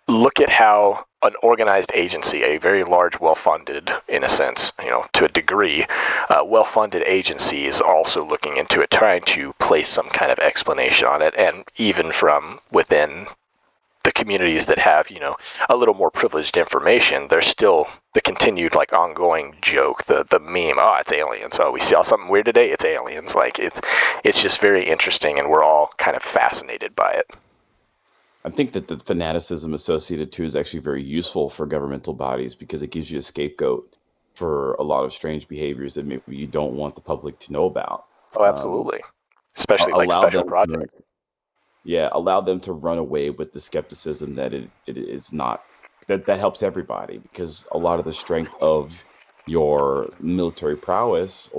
look at how an organized agency, a very large, well-funded, in a sense, to a degree, well-funded agency is also looking into it, trying to place some kind of explanation on it, and even from within the communities that have, a little more privileged information, there's still the continued, like, ongoing joke, the meme, oh, it's aliens, oh, we saw something weird today, it's aliens. Like, it's just very interesting, and we're all kind of fascinated by it. I think that the fanaticism associated to is actually very useful for governmental bodies because it gives you a scapegoat for a lot of strange behaviors that maybe you don't want the public to know about. Oh, Um, absolutely. Especially like allow special them to, projects. yeah, allow them to run away with the skepticism that it is not that helps everybody because a lot of the strength of your military prowess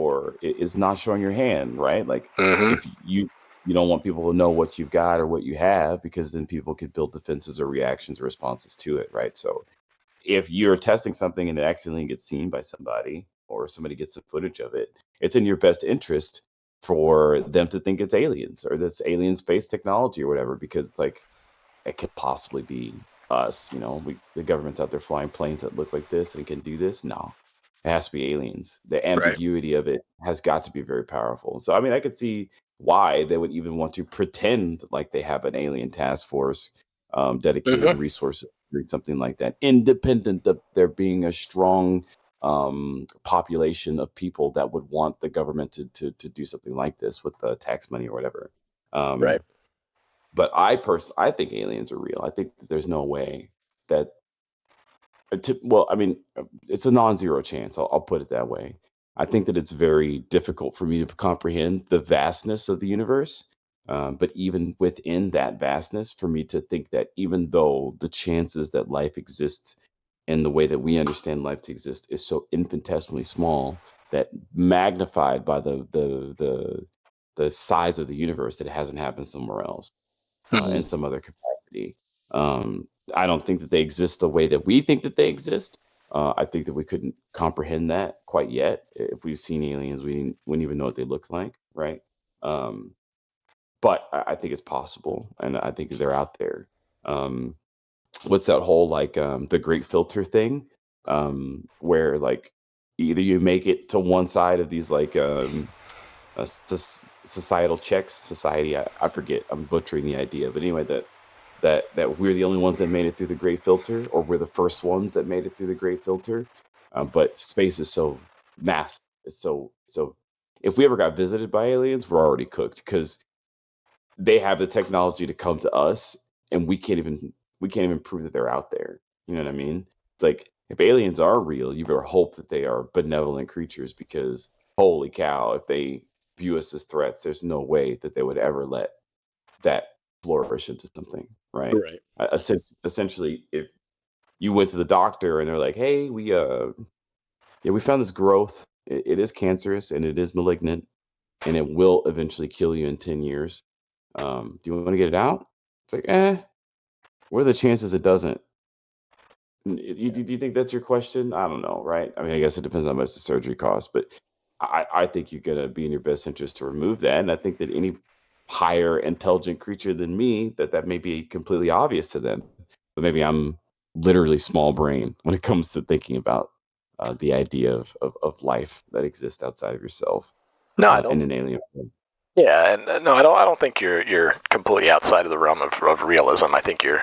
is not showing your hand, right? Like Mm-hmm. if you don't want people to know what you've got or what you have because then people could build defenses or reactions or responses to it, right? So if you're testing something and it accidentally gets seen by somebody or somebody gets some footage of it, it's in your best interest for them to think it's aliens or this alien space technology or whatever, because it's like it could possibly be us. The government's out there flying planes that look like this and can do this. No, it has to be aliens. The Right. ambiguity of it has got to be very powerful. So, I mean, I could see why they would even want to pretend like they have an alien task force dedicated Mm-hmm. and resources doing something like that, independent of there being a strong population of people that would want the government to do something like this with the tax money or whatever. Right. Um, but I think aliens are real. I think that there's no way that well, I mean, it's a non-zero chance. I'll put it that way. I think that it's very difficult for me to comprehend the vastness of the universe. But even within that vastness, for me to think that even though the chances that life exists in the way that we understand life to exist is so infinitesimally small, that magnified by the size of the universe, that it hasn't happened somewhere else in Mm-hmm. some other capacity. I don't think that they exist the way that we think that they exist. I think that we couldn't comprehend that quite yet. If we've seen aliens, wouldn't even know what they look like, right? Um, but I think it's possible, and I think that they're out there. Um, what's that whole like the great filter thing, where like either you make it to one side of these like societal checks society. I forget, I'm butchering the idea, but anyway, that we're the only ones that made it through the great filter, or we're the first ones that made it through the great filter. But space is so massive, it's so if we ever got visited by aliens, we're already cooked because they have the technology to come to us, and we can't even prove that they're out there. You know what I mean? It's like if aliens are real, you better hope that they are benevolent creatures, because holy cow, if they view us as threats, there's no way that they would ever let that flourish into something, right? Right. Essentially, if you went to the doctor and they're like, "Hey, yeah, we found this growth. It is cancerous and it is malignant, and it will eventually kill you in 10 years. Do you want to get it out?" It's like, what are the chances it doesn't? Do you think that's your question? I don't know, right? I mean, I guess it depends on how much the surgery costs, but I think you're going to be in your best interest to remove that. And I think that any higher intelligent creature than me, that may be completely obvious to them. But maybe I'm literally small brain when it comes to thinking about the idea of life that exists outside of yourself No, I in don't. an alien form. Yeah, and no, I don't think you're completely outside of the realm of realism. I think you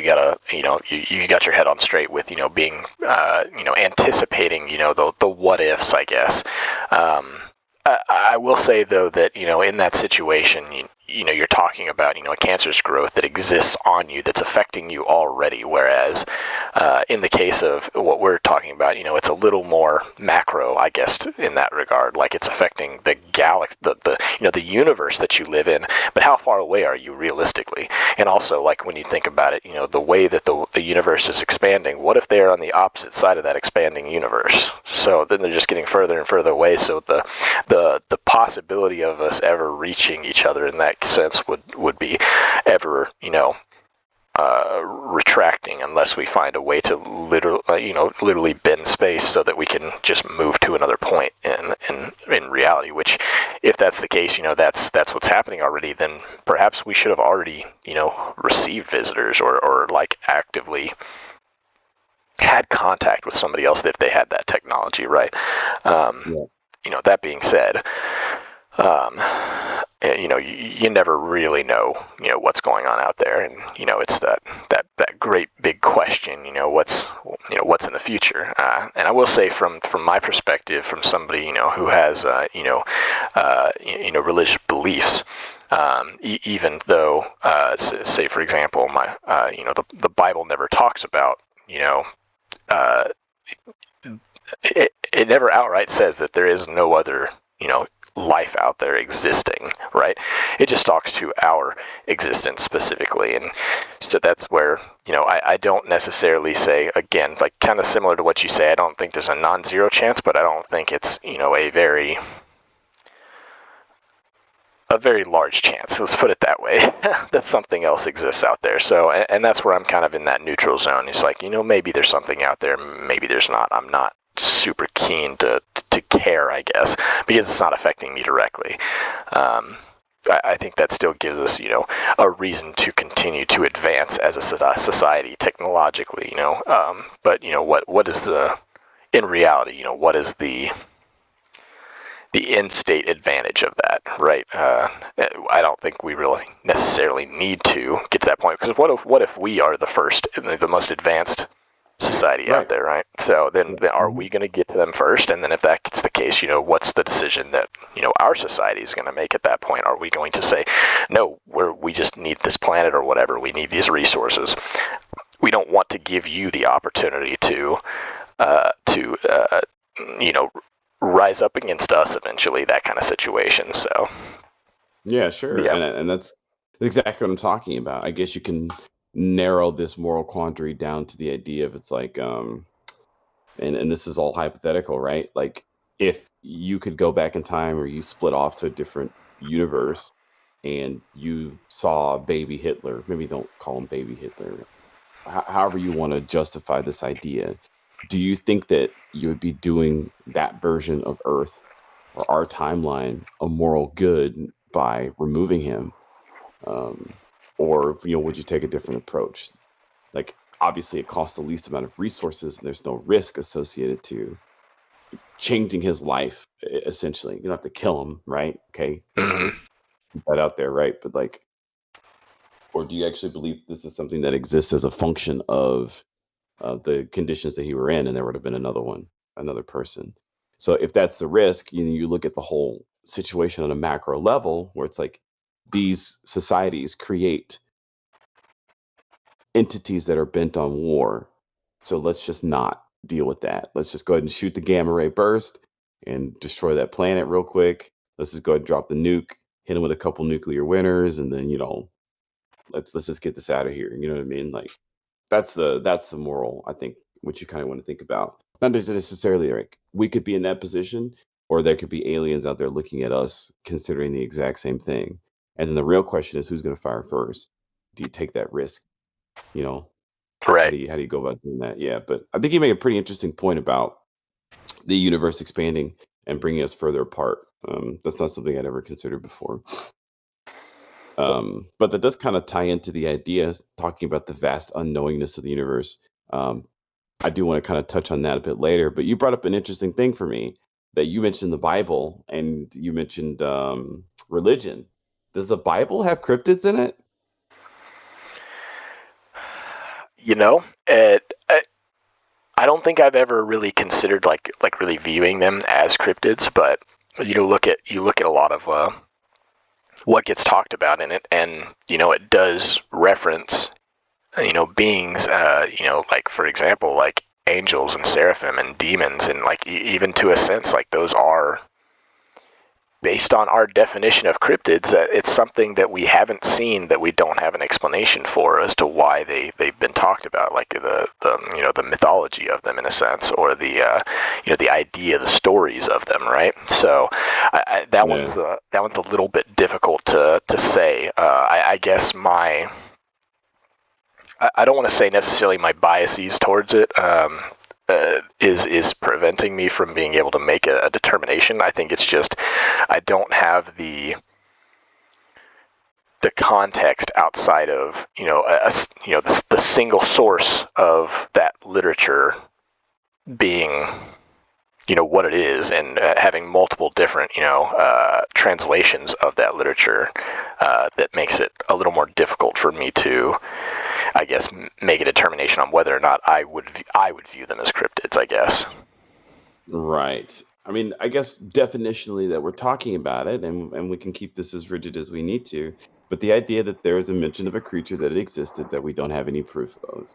gotta, you got your head on straight with, being, anticipating, the what ifs, I guess. I will say though that, in that situation, you're talking about, a cancerous growth that exists on you that's affecting you already, whereas in the case of what we're talking about, it's a little more macro, I guess, in that regard. Like it's affecting the galaxy, the universe that you live in, but how far away are you realistically? And also, like, when you think about it, the way that the universe is expanding, what if they're on the opposite side of that expanding universe? So then they're just getting further and further away. So the possibility of us ever reaching each other in that sense would be ever, retracting, unless we find a way to literally bend space so that we can just move to another point in reality. Which, if that's the case, that's what's happening already. Then perhaps we should have already received visitors, or like actively had contact with somebody else if they had that technology, right? Yeah. That being said, you never really know, what's going on out there, and it's that great big question, what's in the future. And I will say, from my perspective, from somebody who has religious beliefs, even though, say for example, my the Bible never talks about uh, it never outright says that there is no other life out there existing, right? It just talks to our existence specifically. And so that's where I don't necessarily say, again, like, kind of similar to what you say, I don't think there's a non-zero chance, but I don't think it's a very large chance, let's put it that way, that something else exists out there. So, and that's where I'm kind of in that neutral zone. It's like, maybe there's something out there, maybe there's not. I'm not super keen to care, I guess, because it's not affecting me directly. I think that still gives us, a reason to continue to advance as a society technologically, but what is in reality, what is the end state advantage of that, right? I don't think we really necessarily need to get to that point, because what if we are the first, the most advanced society Right. out there, right? So then are we going to get to them first? And then if that's the case, what's the decision that our society is going to make at that point? Are we going to say, no, we just need this planet or whatever, we need these resources, we don't want to give you the opportunity to rise up against us eventually, that kind of situation. So Yeah, sure. yeah. And that's exactly what I'm talking about. I guess you can narrow this moral quandary down to the idea of, it's like, and this is all hypothetical, right? Like, if you could go back in time, or you split off to a different universe and you saw baby Hitler, maybe don't call him baby Hitler, however you want to justify this idea, do you think that you would be doing that version of Earth or our timeline a moral good by removing him? Um, or, would you take a different approach? Like, obviously, it costs the least amount of resources, and there's no risk associated to changing his life. Essentially, you don't have to kill him, right? Okay, Hmm. keep that out there, right? But, like, or do you actually believe this is something that exists as a function of the conditions that he were in, and there would have been another person? So if that's the risk, you look at the whole situation on a macro level, where it's like, these societies create entities that are bent on war. So let's just not deal with that. Let's just go ahead and shoot the gamma ray burst and destroy that planet real quick. Let's just go ahead and drop the nuke, hit them with a couple nuclear winners, and then let's just get this out of here. You know what I mean? Like, that's the moral, I think, what you kind of want to think about. Not just necessarily like we could be in that position, or there could be aliens out there looking at us considering the exact same thing. And then the real question is, who's going to fire first? Do you take that risk? You know, how Right. do you go about doing that? Yeah, but I think you make a pretty interesting point about the universe expanding and bringing us further apart. That's not something I'd ever considered before. But that does kind of tie into the idea, talking about the vast unknowingness of the universe. Um, I do want to kind of touch on that a bit later, but you brought up an interesting thing for me, that you mentioned the Bible, and you mentioned religion. Does the Bible have cryptids in it? I don't think I've ever really considered like really viewing them as cryptids, but you look at a lot of what gets talked about in it, and it does reference beings, like, for example, like angels and seraphim and demons, and like even to a sense, like those are based on our definition of cryptids, it's something that we haven't seen that we don't have an explanation for as to why they've been talked about, like the mythology of them in a sense, or the idea, the stories of them, right? So that Yeah. one's a little bit difficult to say. I guess I don't want to say necessarily my biases towards it. Is preventing me from being able to make a determination. I think it's just I don't have the context outside of the single source of that literature being what it is, and having multiple different translations of that literature that makes it a little more difficult for me to, I guess, make a determination on whether or not I would view them as cryptids, I guess. Right. I mean, I guess definitionally that we're talking about it, and we can keep this as rigid as we need to. But the idea that there is a mention of a creature that existed that we don't have any proof of,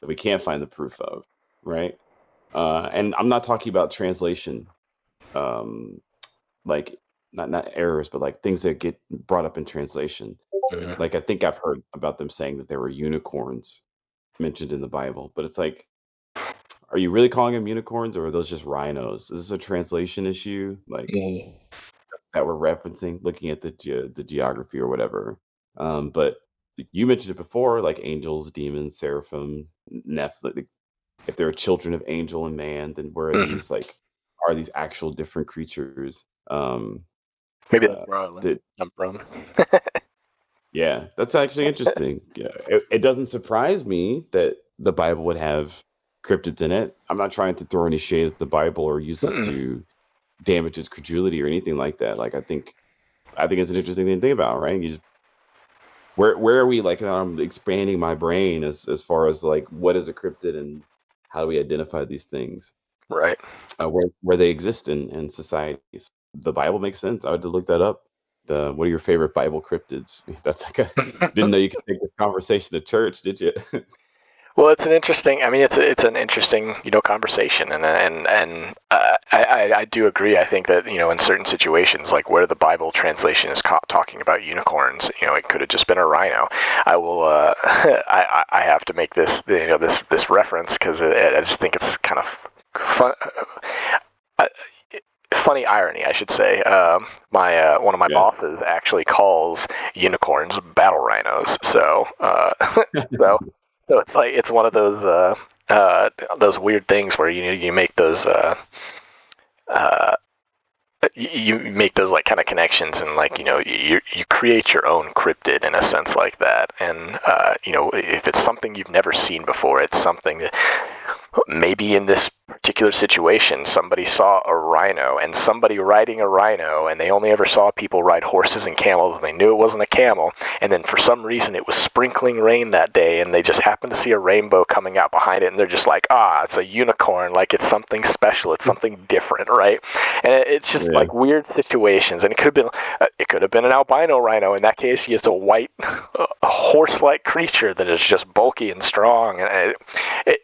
that we can't find the proof of, right? And I'm not talking about translation, um, like not errors, but like things that get brought up in translation. Mm-hmm. Like I think I've heard about them saying that there were unicorns mentioned in the Bible, but it's like, are you really calling them unicorns, or are those just rhinos? Is this a translation issue, like that we're referencing, looking at the geography or whatever? But you mentioned it before, like angels, demons, seraphim, Nephilim. Like, if they're children of angel and man, then where are Mm-hmm. these like? Are these actual different creatures? Maybe that's Uh, where I did come from. Yeah, that's actually interesting. Yeah, it doesn't surprise me that the Bible would have cryptids in it. I'm not trying to throw any shade at the Bible or use this Mm-mm. to damage its credulity or anything like that. Like I think it's an interesting thing to think about, right? You just where are we like expanding my brain as far as like what is a cryptid and how do we identify these things? Right. Where they exist in societies. The Bible makes sense. I had to look that up. What are your favorite Bible cryptids? That's like a didn't know you could take this conversation to church, did you? Well, it's an interesting. I mean, it's an interesting conversation, and I do agree. I think that in certain situations, like where the Bible translation is talking about unicorns, it could have just been a rhino. I will. I have to make this reference because I just think it's kind of fun. Uh, Funny irony, I should say. My one of my Yeah. bosses actually calls unicorns battle rhinos. So so so it's like it's one of those weird things where you make those uh, you make those like kind of connections, and like you create your own cryptid in a sense like that. And if it's something you've never seen before, it's something that maybe in this particular situation somebody saw a rhino and somebody riding a rhino, and they only ever saw people ride horses and camels, and they knew it wasn't a camel, and then for some reason it was sprinkling rain that day, and they just happened to see a rainbow coming out behind it, and they're just like, it's a unicorn, like it's something special, it's something different, right? And it's just Yeah. like weird situations. And it could have been an albino rhino. In that case, it's a white horse-like creature that is just bulky and strong. And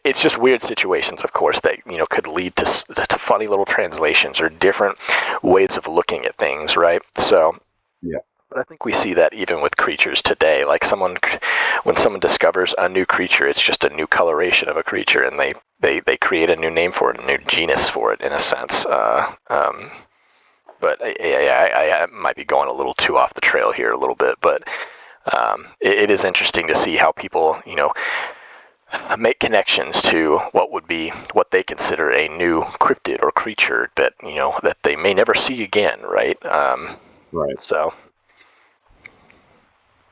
it's just weird situations, of course, that could lead to funny little translations or different ways of looking at things, right? So, Yeah. but I think we see that even with creatures today. Like when someone discovers a new creature, it's just a new coloration of a creature, and they create a new name for it, a new genus for it, in a sense. But I might be going a little too off the trail here a little bit, but it is interesting to see how people, make connections to what they consider a new cryptid or creature that that they may never see again, right? Right. So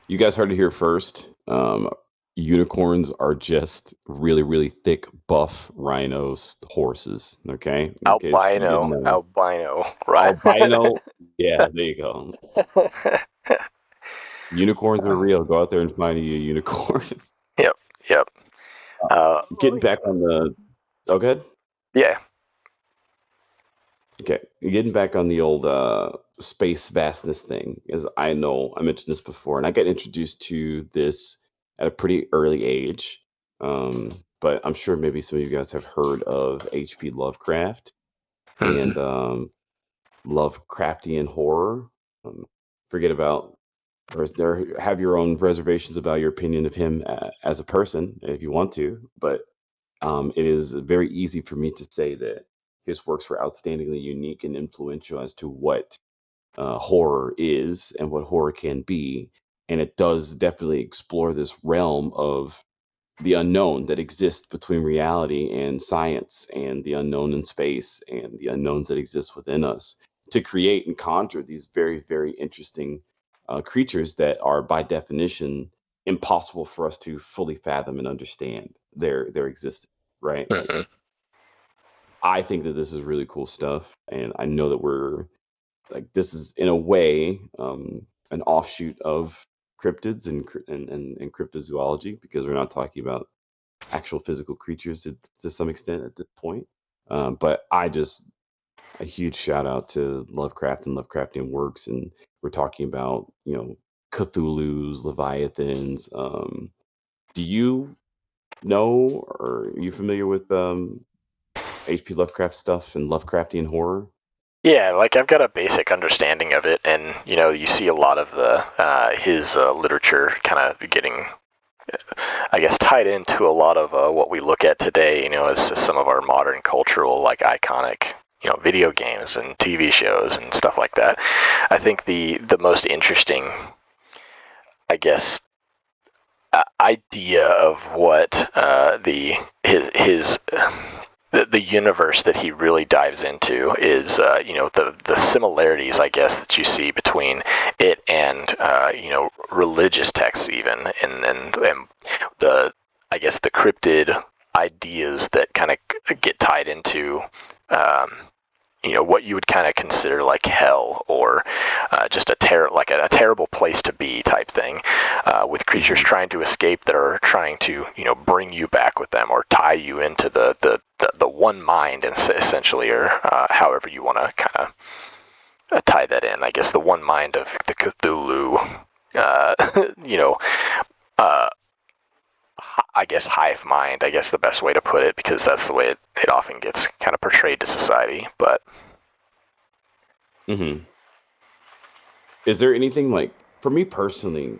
You guys heard it here first. Unicorns are just really, really thick, buff rhinos horses. Okay, in case you didn't know. albino, right? Albino. Yeah, there you go. Unicorns are real. Go out there and find you a unicorn. Yep, yep. Getting back on the. Oh, good. Yeah. Okay, getting back on the old space vastness thing, as I know I mentioned this before, and I got introduced to this at a pretty early age. But I'm sure maybe some of you guys have heard of H.P. Lovecraft, Mm-hmm. and Lovecraftian horror. Um, Forget about or have your own reservations about your opinion of him as a person if you want to, but it is very easy for me to say that his works were outstandingly unique and influential as to what horror is and what horror can be. And it does definitely explore this realm of the unknown that exists between reality and science, and the unknown in space, and the unknowns that exist within us, to create and conjure these very, very interesting creatures that are, by definition, impossible for us to fully fathom and understand their existence. Right? Like, Hmm. I think that this is really cool stuff, and I know that we're like, this is in a way an offshoot of cryptids and cryptozoology, because we're not talking about actual physical creatures to some extent at this point. But I just a huge shout out to Lovecraft and Lovecraftian works, and we're talking about Cthulhu's, Leviathans. Do you know, or are you familiar with H.P. Lovecraft stuff and Lovecraftian horror? Yeah, like I've got a basic understanding of it, and you see a lot of the his literature kind of getting, I guess, tied into a lot of what we look at today. As some of our modern cultural, like, iconic, video games and TV shows and stuff like that. I think the most interesting, I guess, idea of what the his the universe that he really dives into is the similarities, I guess, that you see between it and religious texts, even, and the, I guess, the cryptid ideas that kind of get tied into um, what you would kind of consider like hell, or just like a terrible place to be type thing, with creatures Hmm. trying to escape that are trying to bring you back with them, or tie you into the one mind, and essentially, or however you want to kind of tie that in. I guess the one mind of the Cthulhu, you know, uh, I guess hive mind. I guess the best way to put it, because that's the way it often gets kind of portrayed to society. But Hmm. Is there anything, like, for me personally?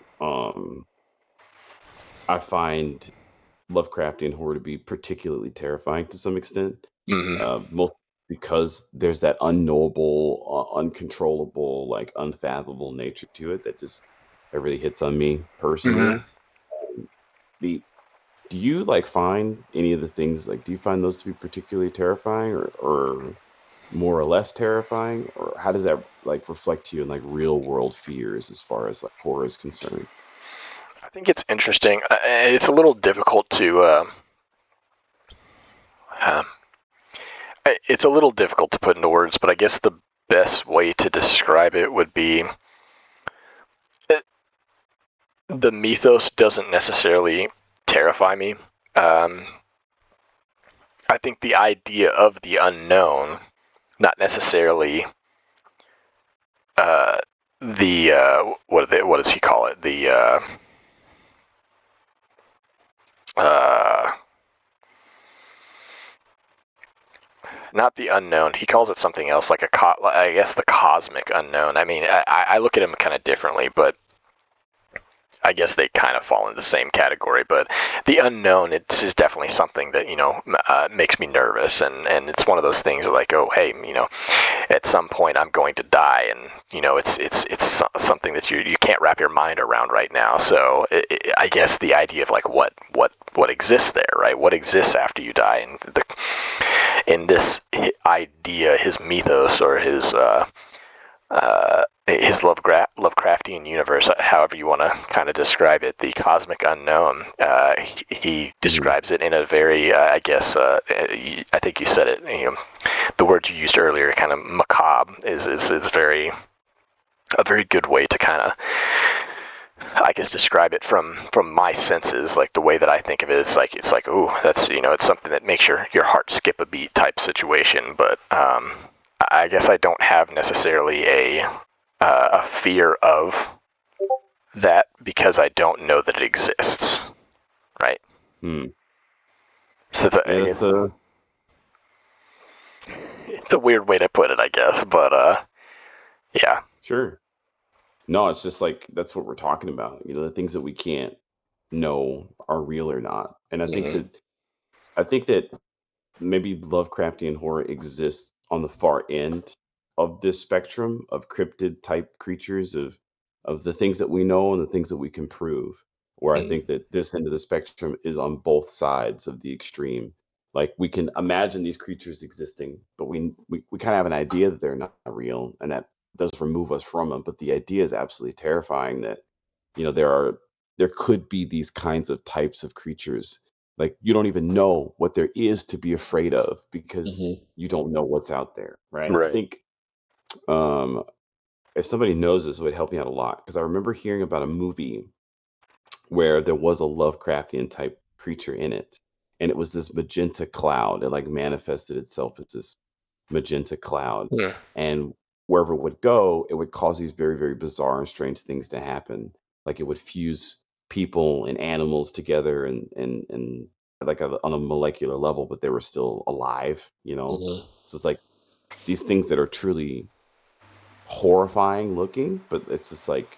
I find Lovecraftian horror to be particularly terrifying to some extent, mm-hmm, most because there's that unknowable, uncontrollable, like unfathomable nature to it that really hits on me mm-hmm. personally. Um, the Do you like find any of the things, like, do you find those to be particularly terrifying, or more or less terrifying, or how does that like reflect to you in like real world fears as far as like horror is concerned? I think it's interesting. It's a little difficult to. Um, it's a little difficult to put into words, but I guess the best way to describe it would be, the mythos doesn't necessarily terrify me. Um, I think the idea of the unknown, not necessarily uh, the what does he call it? Uh, Not the unknown. He calls it something else, like I guess the cosmic unknown. I mean, I look at him kind of differently, but I guess they kind of fall in the same category. But the unknown, it's is definitely something that makes me nervous, and it's one of those things like, oh, hey, at some point I'm going to die, and it's something that you can't wrap your mind around right now. So I guess the idea of like what exists there, right? What exists after you die, and in this idea, his mythos, or his Lovecraftian universe, however you want to kind of describe it, the cosmic unknown. He Mhm. describes it in a very, I guess, I think you said it. The word you used earlier, kind of macabre, is very a very good way to kind of, I guess, describe it from my senses. Like, the way that I think of it, it's like, ooh, that's, it's something that makes your heart skip a beat type situation. But I guess I don't have necessarily a fear of that, because I don't know that it exists, right? Hmm. So Yeah, that's a it's a weird way to put it, I guess, but Yeah. Sure. No, it's just like that's what we're talking about. You know, the things that we can't know are real or not. And Hmm. I think that maybe Lovecraftian horror exists on the far end of this spectrum of cryptid type creatures of the things that we know and the things that we can prove. Where I Hmm. think that this end of the spectrum is on both sides of the extreme. Like we can imagine these creatures existing, but we kind of have an idea that they're not real, and that does remove us from them. But the idea is absolutely terrifying that there could be these kinds of types of creatures like, you don't even know what there is to be afraid of because Hmm. you don't know what's out there, right? I Right. think, um, if somebody knows this, it would help me out a lot because I remember hearing about a movie where there was a Lovecraftian type creature in it, and it was this magenta cloud. It, like, manifested itself as this magenta cloud, Hmm. and wherever it would go, it would cause these very, very bizarre and strange things to happen. Like, it would fuse people and animals together and like, on a molecular level, but they were still alive, you know? Hmm. So it's like these things that are truly horrifying looking, but it's just like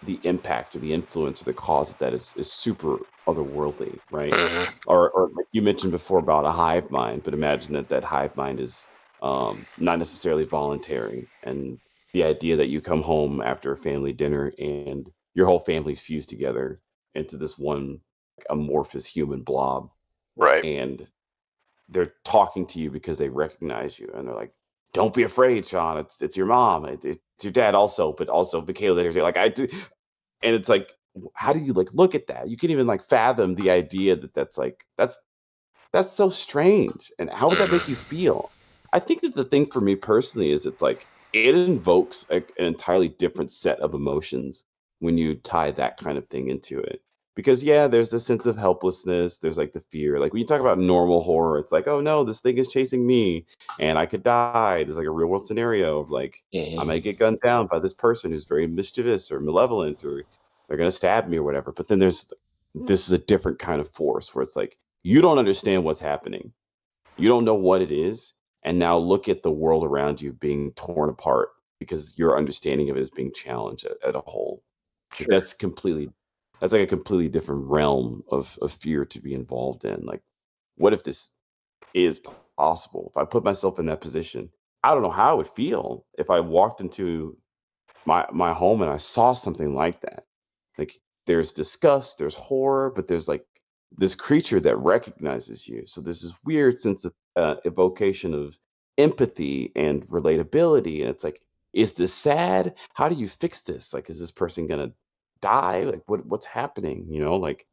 the impact or the influence or the cause of that is super otherworldly, right? Hmm. Or like you mentioned before about a hive mind, but imagine that that hive mind is not necessarily voluntary, and the idea that you come home after a family dinner and your whole family's fused together into this one like, amorphous human blob, Right. and they're talking to you because they recognize you, and they're like, "Don't be afraid, Sean. It's your mom. It's your dad also, but also Michaela's there. Like I do, and it's like, how do you, like, look at that? You can't even, like, fathom the idea that that's so strange, and how would that make you Hmm. feel? I think that the thing for me personally is it's like, it invokes, like, an entirely different set of emotions when you tie that kind of thing into it. Because, yeah, there's the sense of helplessness, there's, like, the fear, like, when you talk about normal horror, it's like, "Oh, no, this thing is chasing me, and I could die." There's, like, a real world scenario of, like, I Hmm. might get gunned down by this person who's very mischievous or malevolent, or they're gonna stab me or whatever, but then there's this is a different kind of force where it's like, you don't understand what's happening. You don't know what it is. And now look at the world around you being torn apart because your understanding of it is being challenged at a whole. Like Sure. that's like a completely different realm of fear to be involved in. Like, what if this is possible? If I put myself in that position, I don't know how I would feel if I walked into my home and I saw something like that. Like there's disgust, there's horror, but there's like this creature that recognizes you. So there's this weird sense of evocation of empathy and relatability. And it's like, is this sad? How do you fix this? Like, is this person gonna die? Like, what's happening? You know, like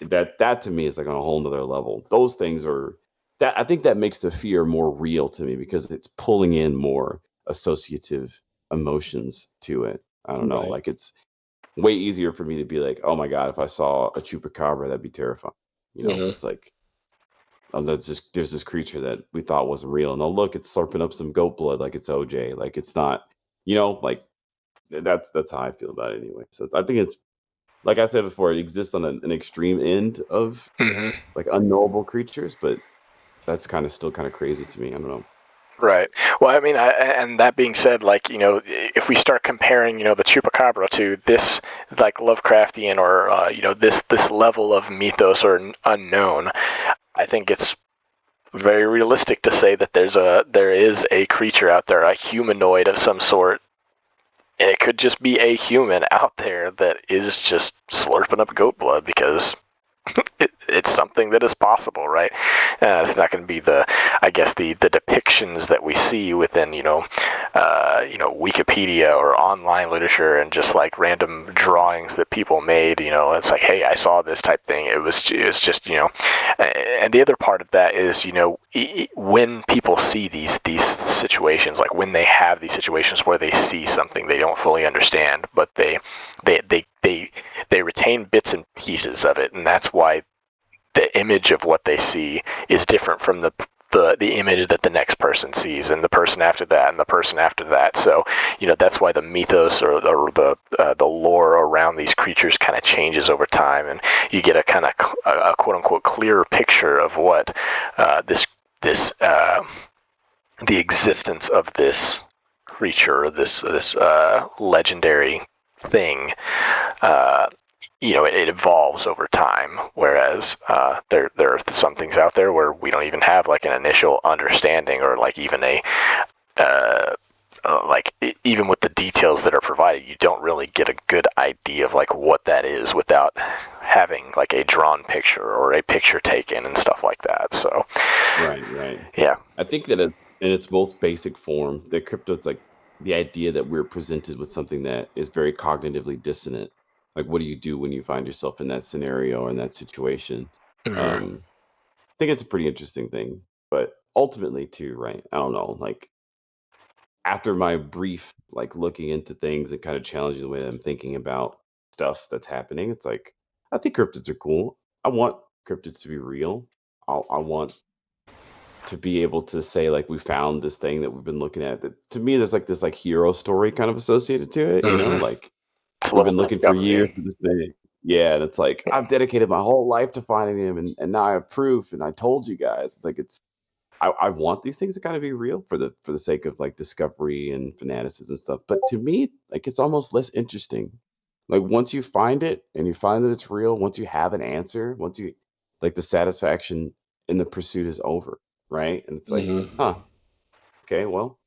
that to me is like on a whole nother level. Those things are that I think that makes the fear more real to me because it's pulling in more associative emotions to it. I don't know. Right. Like it's way easier for me to be like, oh my God, if I saw a chupacabra, that'd be terrifying. You know, Hmm. it's like, oh, that's just there's this creature that we thought wasn't real. And oh look, it's slurping up some goat blood like it's OJ. Like it's not, like that's how I feel about it anyway. So I think it's like I said before, it exists on an extreme end of Hmm. like unknowable creatures, but that's kind of still kind of crazy to me. I don't know. Right. Well, I mean, and that being said, like, if we start comparing, the chupacabra to this, like, Lovecraftian or, this level of mythos or unknown, I think it's very realistic to say that there is a creature out there, a humanoid of some sort, and it could just be a human out there that is just slurping up goat blood because it's something that is possible, right? It's not going to be I guess the depictions that we see within, Wikipedia or online literature and just like random drawings that people made. It's like, hey, I saw this type thing. It's just, and the other part of that is, when people see these situations, like when they have these situations where they see something they don't fully understand, but they they they they retain bits and pieces of it, and that's why the image of what they see is different from the image that the next person sees, and the person after that, and the person after that. So, that's why the mythos or the lore around these creatures kind of changes over time, and you get a kind of a quote unquote clearer picture of what this the existence of this creature, this legendary thing, uh, it evolves over time. Whereas there are some things out there where we don't even have like an initial understanding, or like even uh, even with the details that are provided, you don't really get a good idea of like what that is without having like a drawn picture or a picture taken and stuff like that. So Right. yeah. I think that in its most basic form, the crypto it's like the idea that we're presented with something that is very cognitively dissonant. Like, what do you do when you find yourself in that scenario or in that situation? Mm-hmm. I think it's a pretty interesting thing, but ultimately, too, right? I don't know. Like after my brief like looking into things and kind of challenging the way that I'm thinking about stuff that's happening, it's like I think cryptids are cool. I want cryptids to be real. I want to be able to say like we found this thing that we've been looking at. That to me, there's like this like hero story kind of associated to it. You know, Mm-hmm. like It's a we've little been looking for years discovery. for this thing. Yeah, and it's like I've dedicated my whole life to finding him, and now I have proof, and I told you guys. It's like I want these things to kind of be real for the sake of like discovery and fanaticism and stuff. But to me, like it's almost less interesting. Like once you find it and you find that it's real, once you have an answer, once you like the satisfaction in the pursuit is over, right? And it's like, Mm-hmm. huh, okay, well,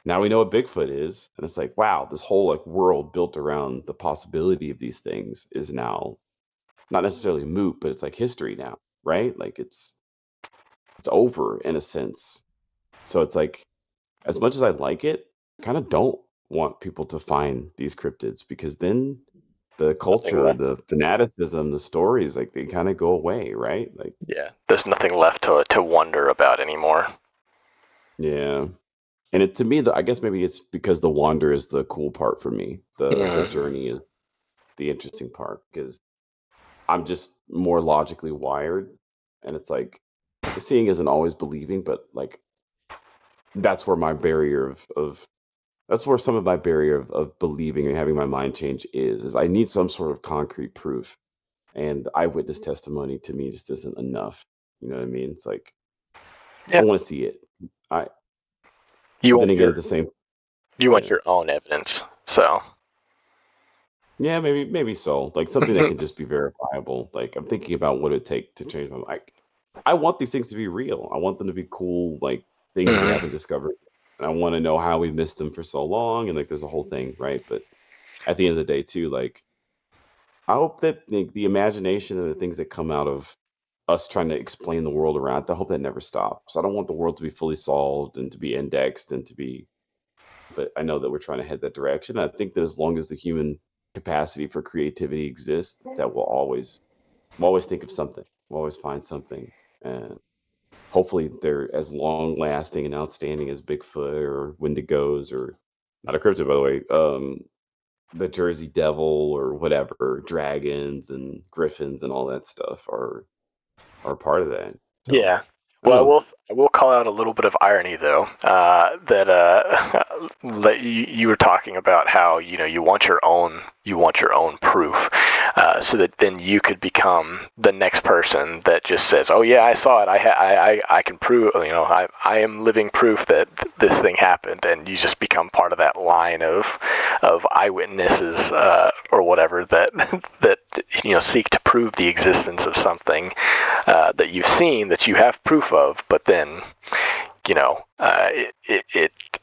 now we know what Bigfoot is. And it's like, wow, this whole like world built around the possibility of these things is now not necessarily moot, but it's like history now, right? Like it's over in a sense. So it's like as much as I like it, I kind of don't want people to find these cryptids because then the Nothing culture, left. the fanaticism, the stories, like they kind of go away, right? Like, Yeah, there's nothing left to wonder about anymore. yeah. And it to me, I guess maybe it's because the wander is the cool part for me. The Mm-hmm. journey is the interesting part because I'm just more logically wired, and it's like seeing isn't always believing, but like that's where my barrier of that's where some of my barrier of believing and having my mind change is I need some sort of concrete proof. And eyewitness testimony to me just isn't enough. You know what I mean? It's like I Yeah, want to see it. I you but then want again at your the same you want yeah. your own evidence. So. Yeah, maybe so. Like something that can just be verifiable. Like I'm thinking about what it'd take to change my mind. I want these things to be real. I want them to be cool, like things that we Mhm. haven't discovered. And I want to know how we missed them for so long. And like there's a whole thing, right? But at the end of the day, too, like I hope that the imagination and the things that come out of us trying to explain the world around, I hope that never stops. I don't want the world to be fully solved and to be indexed and to be, but I know that we're trying to head that direction. I think that as long as the human capacity for creativity exists, that we'll always think of something. We'll always find something. And hopefully they're as long lasting and outstanding as Bigfoot or Wendigos or not a cryptid, by the way. The Jersey Devil or whatever, dragons and griffins and all that stuff are part of that. So Yeah. I don't Well, know. I will call out a little bit of irony though. That that you were talking about how you want your own proof, so that then you could become the next person that just says, "Oh yeah, I saw it. I can prove. I am living proof that this thing happened," and you just become part of that line of eyewitnesses, or whatever that that seek to prove the existence of something that you've seen, that you have proof of, but then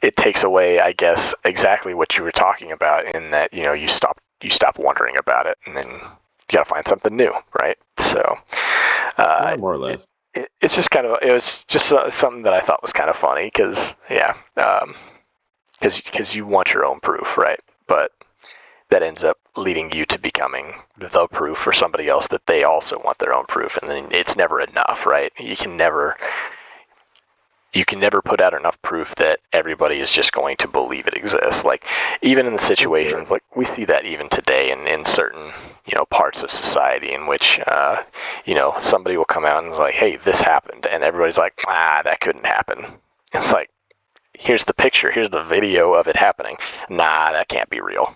it takes away, I guess, exactly what you were talking about, in that you stop wondering about it, and then you got to find something new, right? So Yeah, uh, more or it, less. it's just kind of, it was just something that I thought was kind of funny, because yeah, because you want your own proof, right? But that ends up leading you to becoming the proof for somebody else that they also want their own proof, and then it's never enough, right? You can never put out enough proof that everybody is just going to believe it exists. Like, even in the Okay. situations, like we see that even today in certain parts of society, in which somebody will come out and is like, hey, this happened, and everybody's like, that couldn't happen. It's like, here's the picture, here's the video of it happening. Nah, that can't be real.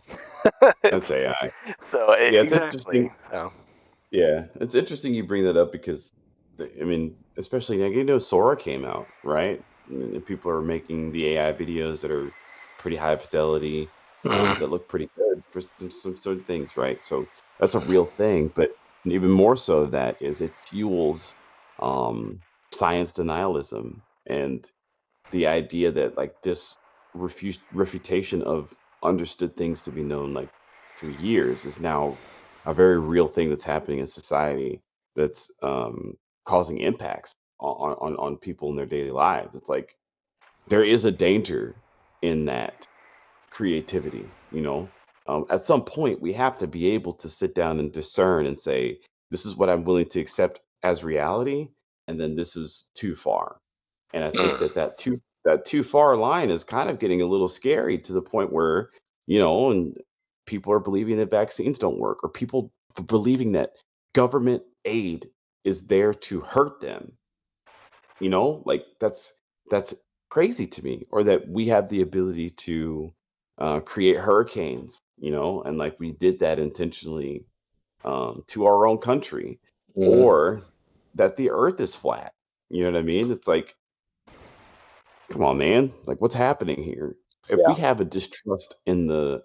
That's it's AI. so Yeah, it's exactly. interesting. So. Yeah, it's interesting you bring that up because I mean, especially like, Sora came out, right? And people are making the AI videos that are pretty high fidelity, Mm-hmm. that look pretty good for some certain things, right? So that's a real thing. But even more so, that is it fuels um, science denialism and the idea that like this refutation of understood things to be known like for years is now a very real thing that's happening in society that's causing impacts on people in their daily lives. It's like there is a danger in that creativity, you know? At some point, we have to be able to sit down and discern and say, this is what I'm willing to accept as reality, and then this is too far. And I think Mm. that that too far line is kind of getting a little scary to the point where, and people are believing that vaccines don't work, or people believing that government aid is there to hurt them. Like that's crazy to me. Or that we have the ability to create hurricanes, and like we did that intentionally to our own country, Mm. or that the earth is flat. You know what I mean? It's like, come on, man. Like, what's happening here? If we Yeah. have a distrust in the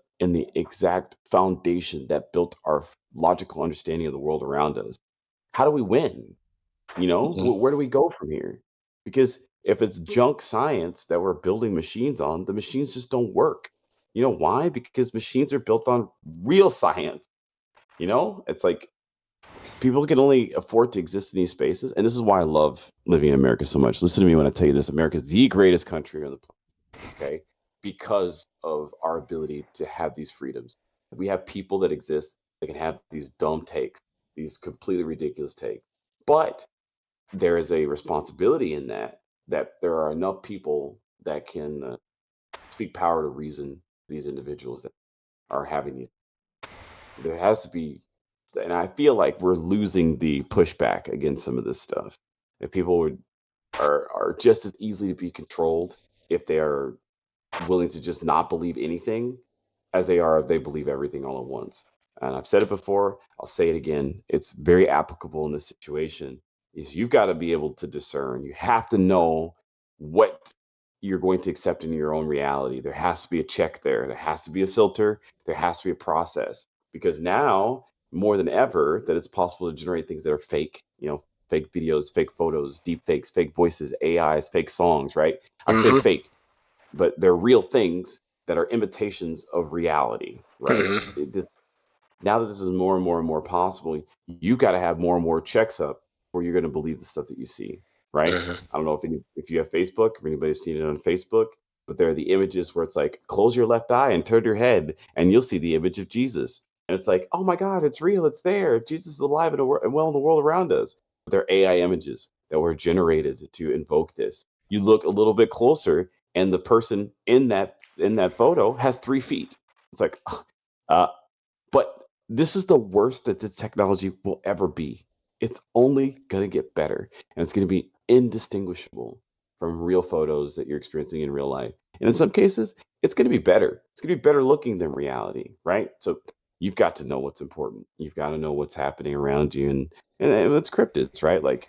exact foundation that built our logical understanding of the world around us, how do we win? Mm-hmm. Where do we go from here? Because if it's junk science that we're building machines on, the machines just don't work. You know why? Because machines are built on real science. It's like people can only afford to exist in these spaces. And this is why I love living in America so much. Listen to me when I tell you this: America is the greatest country on the planet, okay? Because of our ability to have these freedoms. We have people that exist that can have these dumb takes, these completely ridiculous takes. But there is a responsibility in that there are enough people that can speak power to reason to these individuals that are having these. There has to be, and I feel like we're losing the pushback against some of this stuff. That people are just as easily to be controlled if they are willing to just not believe anything as they are if they believe everything all at once. And I've said it before, I'll say it again. It's very applicable in this situation. Is you've got to be able to discern. You have to know what you're going to accept in your own reality. There has to be a check there. There has to be a filter. There has to be a process. Because now, more than ever, that it's possible to generate things that are fake, fake videos, fake photos, deep fakes, fake voices, AIs, fake songs, right? I say Mm-hmm. fake, but they're real things that are imitations of reality, right? Mm-hmm. Now that this is more and more and more possible, you got to have more and more checks up where you're going to believe the stuff that you see, right? Mm-hmm. I don't know if you have Facebook, if anybody's seen it on Facebook, but there are the images where it's like, close your left eye and turn your head, and you'll see the image of Jesus. And it's like, oh my God, it's real, it's there. Jesus is alive and well in the world around us. But they're AI images that were generated to invoke this. You look a little bit closer, and the person in that photo has 3 feet. It's like, uh, but this is the worst that this technology will ever be. It's only going to get better, and it's going to be indistinguishable from real photos that you're experiencing in real life. And in some cases, it's going to be better. It's going to be better looking than reality, right? So you've got to know what's important. You've got to know what's happening around you, and it's cryptids, right? Like,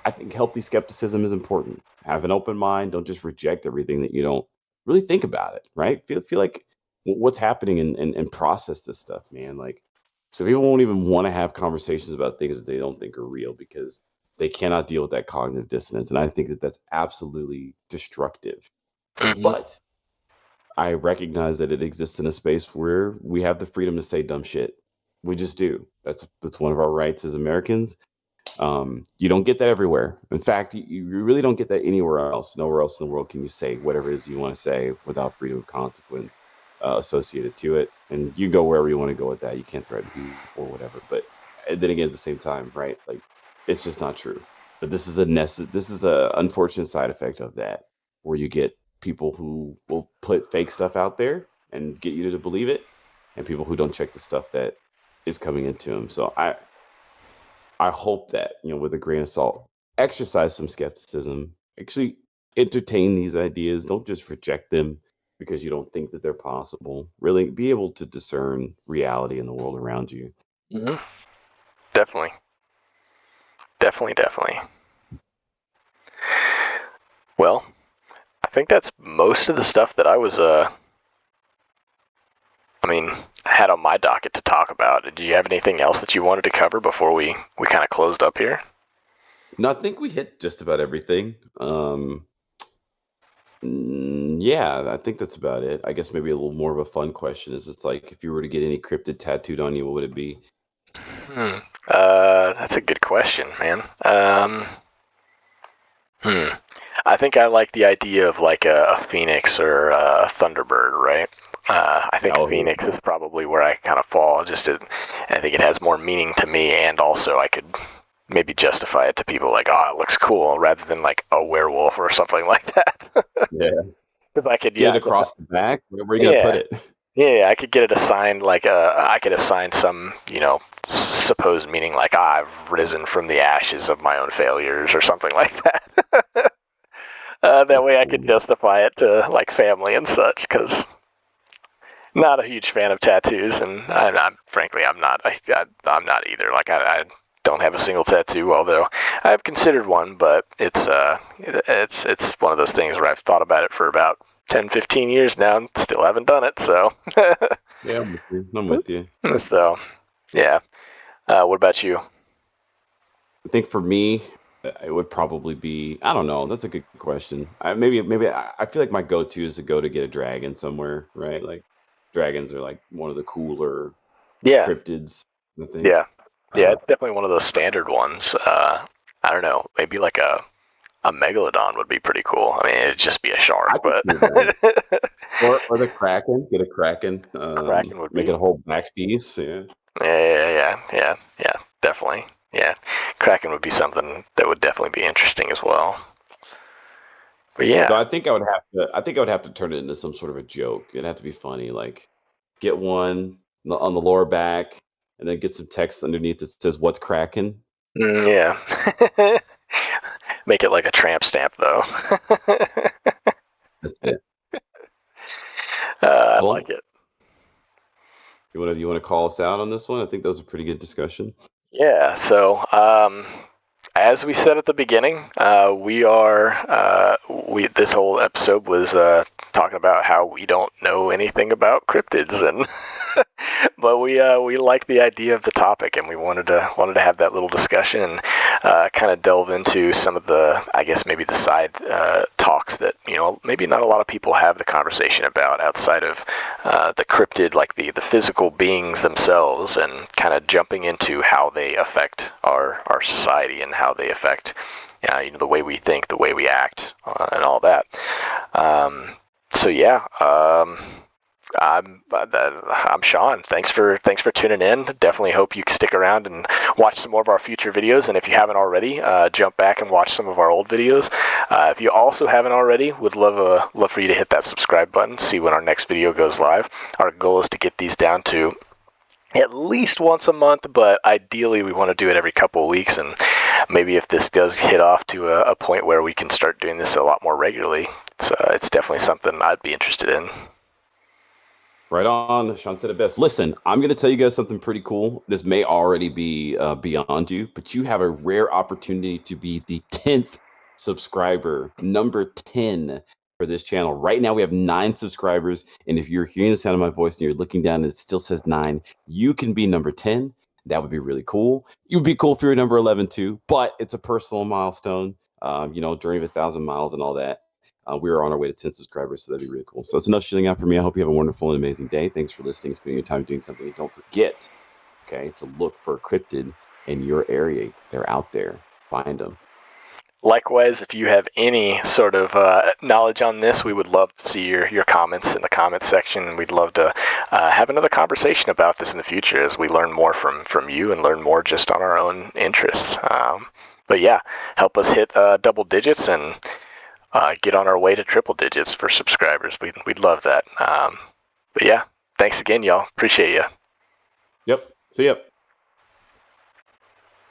I think healthy skepticism is important. Have an open mind. Don't just reject everything that you don't really think about it, right? Feel like what's happening and process this stuff, man. Like, so people won't even want to have conversations about things that they don't think are real because they cannot deal with that cognitive dissonance. And I think that that's absolutely destructive. Mm-hmm. But I recognize that it exists in a space where we have the freedom to say dumb shit. We just do. That's one of our rights as Americans. You don't get that everywhere. In fact, you really don't get that anywhere else. Nowhere else in the world can you say whatever it is you want to say without freedom of consequence associated to it. And you go wherever you want to go with that. You can't threaten people or whatever. But then again, at the same time, right? Like, it's just not true. But this is a unfortunate side effect of that, where you get people who will put fake stuff out there and get you to believe it, and people who don't check the stuff that is coming into them. So I hope that, with a grain of salt, exercise some skepticism, actually entertain these ideas. Don't just reject them because you don't think that they're possible. Really be able to discern reality in the world around you. Mm-hmm. Definitely. Definitely. Definitely. Well, I think that's most of the stuff that I was mean, I had on my docket to talk about. Did you have anything else that you wanted to cover before we kind of closed up here? No, I think we hit just about everything. Yeah, I think that's about it. I guess maybe a little more of a fun question is it's like if you were to get any cryptid tattooed on you, what would it be? Hmm. That's a good question, man. Hmm. I think I like the idea of like a phoenix or a thunderbird, right? I think Oh, phoenix is probably where I kind of fall. I think it has more meaning to me, and also I could maybe justify it to people like, oh, it looks cool, rather than like a werewolf or something like that. yeah. Because I could, Get yeah, it across the back. Where are you gonna put yeah, it? yeah, I could get it assigned like I could assign some, supposed meaning like I've risen from the ashes of my own failures or something like that. That That's way I cool, could man. justify it to like family and such. Because not a huge fan of tattoos, and frankly I'm not. I'm not either. Like I don't have a single tattoo, although I've considered one, but it's one of those things where I've thought about it for about 10, 15 years now and still haven't done it. So, Yeah, I'm with you. I'm with you. so yeah. What about you? I think for me, it would probably be. I don't know. That's a good question. I feel like my go-to is to go to get a dragon somewhere, right? Like dragons are like one of the cooler Yeah, cryptids. I yeah, think. yeah. Uh, It's definitely one of those standard ones. I don't know. Maybe like a megalodon would be pretty cool. I mean, it'd just be a shark, I could but see that. Or the kraken. Get a kraken. kraken would Make it be. a whole back piece. Yeah. Yeah. Definitely. Yeah, kraken would be something that would definitely be interesting as well. But Though yeah, I think I would have to. I think I would have to turn it into some sort of a joke. It'd have to be funny. Like get one on the lower back, and then get some text underneath that says "What's cracking." yeah. Make it like a tramp stamp though. That's it. I like Cool. it. You wanna call us out on this one? I think that was a pretty good discussion. Yeah. So, as we said at the beginning, we this whole episode was talking about how we don't know anything about cryptids, and but we like the idea of the topic, and we wanted to have that little discussion and kind of delve into some of the, I guess maybe the side talks that maybe not a lot of people have the conversation about outside of the cryptid, like the physical beings themselves, and kind of jumping into how they affect our society and how they affect the way we think, the way we act, and all that. So yeah. I'm Sean. Thanks for tuning in. Definitely hope you stick around and watch some more of our future videos. And if you haven't already, jump back and watch some of our old videos. If you also haven't already, would love for you to hit that subscribe button. See when our next video goes live. Our goal is to get these down to at least once a month, but ideally we want to do it every couple of weeks. And maybe if this does hit off to a point where we can start doing this a lot more regularly, it's definitely something I'd be interested in. Right on. Sean said it best. Listen, I'm going to tell you guys something pretty cool. This may already be beyond you, but you have a rare opportunity to be the 10th subscriber, number 10 for this channel. Right now, we have 9 subscribers. And if you're hearing the sound of my voice and you're looking down and it still says 9, you can be number 10. That would be really cool. It would be cool if you're number 11 too, but it's a personal milestone, journey of 1,000 miles and all that. We are on our way to 10 subscribers, so that'd be really cool. So that's enough shilling out for me. I hope you have a wonderful and amazing day. Thanks for listening, spending your time doing something. And don't forget, okay, to look for a cryptid in your area. They're out there. Find them. Likewise, if you have any sort of knowledge on this, we would love to see your comments in the comments section. We'd love to have another conversation about this in the future as we learn more from you and learn more just on our own interests. But yeah, help us hit double digits and get on our way to triple digits for subscribers. We'd love that. But yeah, thanks again, y'all. Appreciate you. Yep. See ya.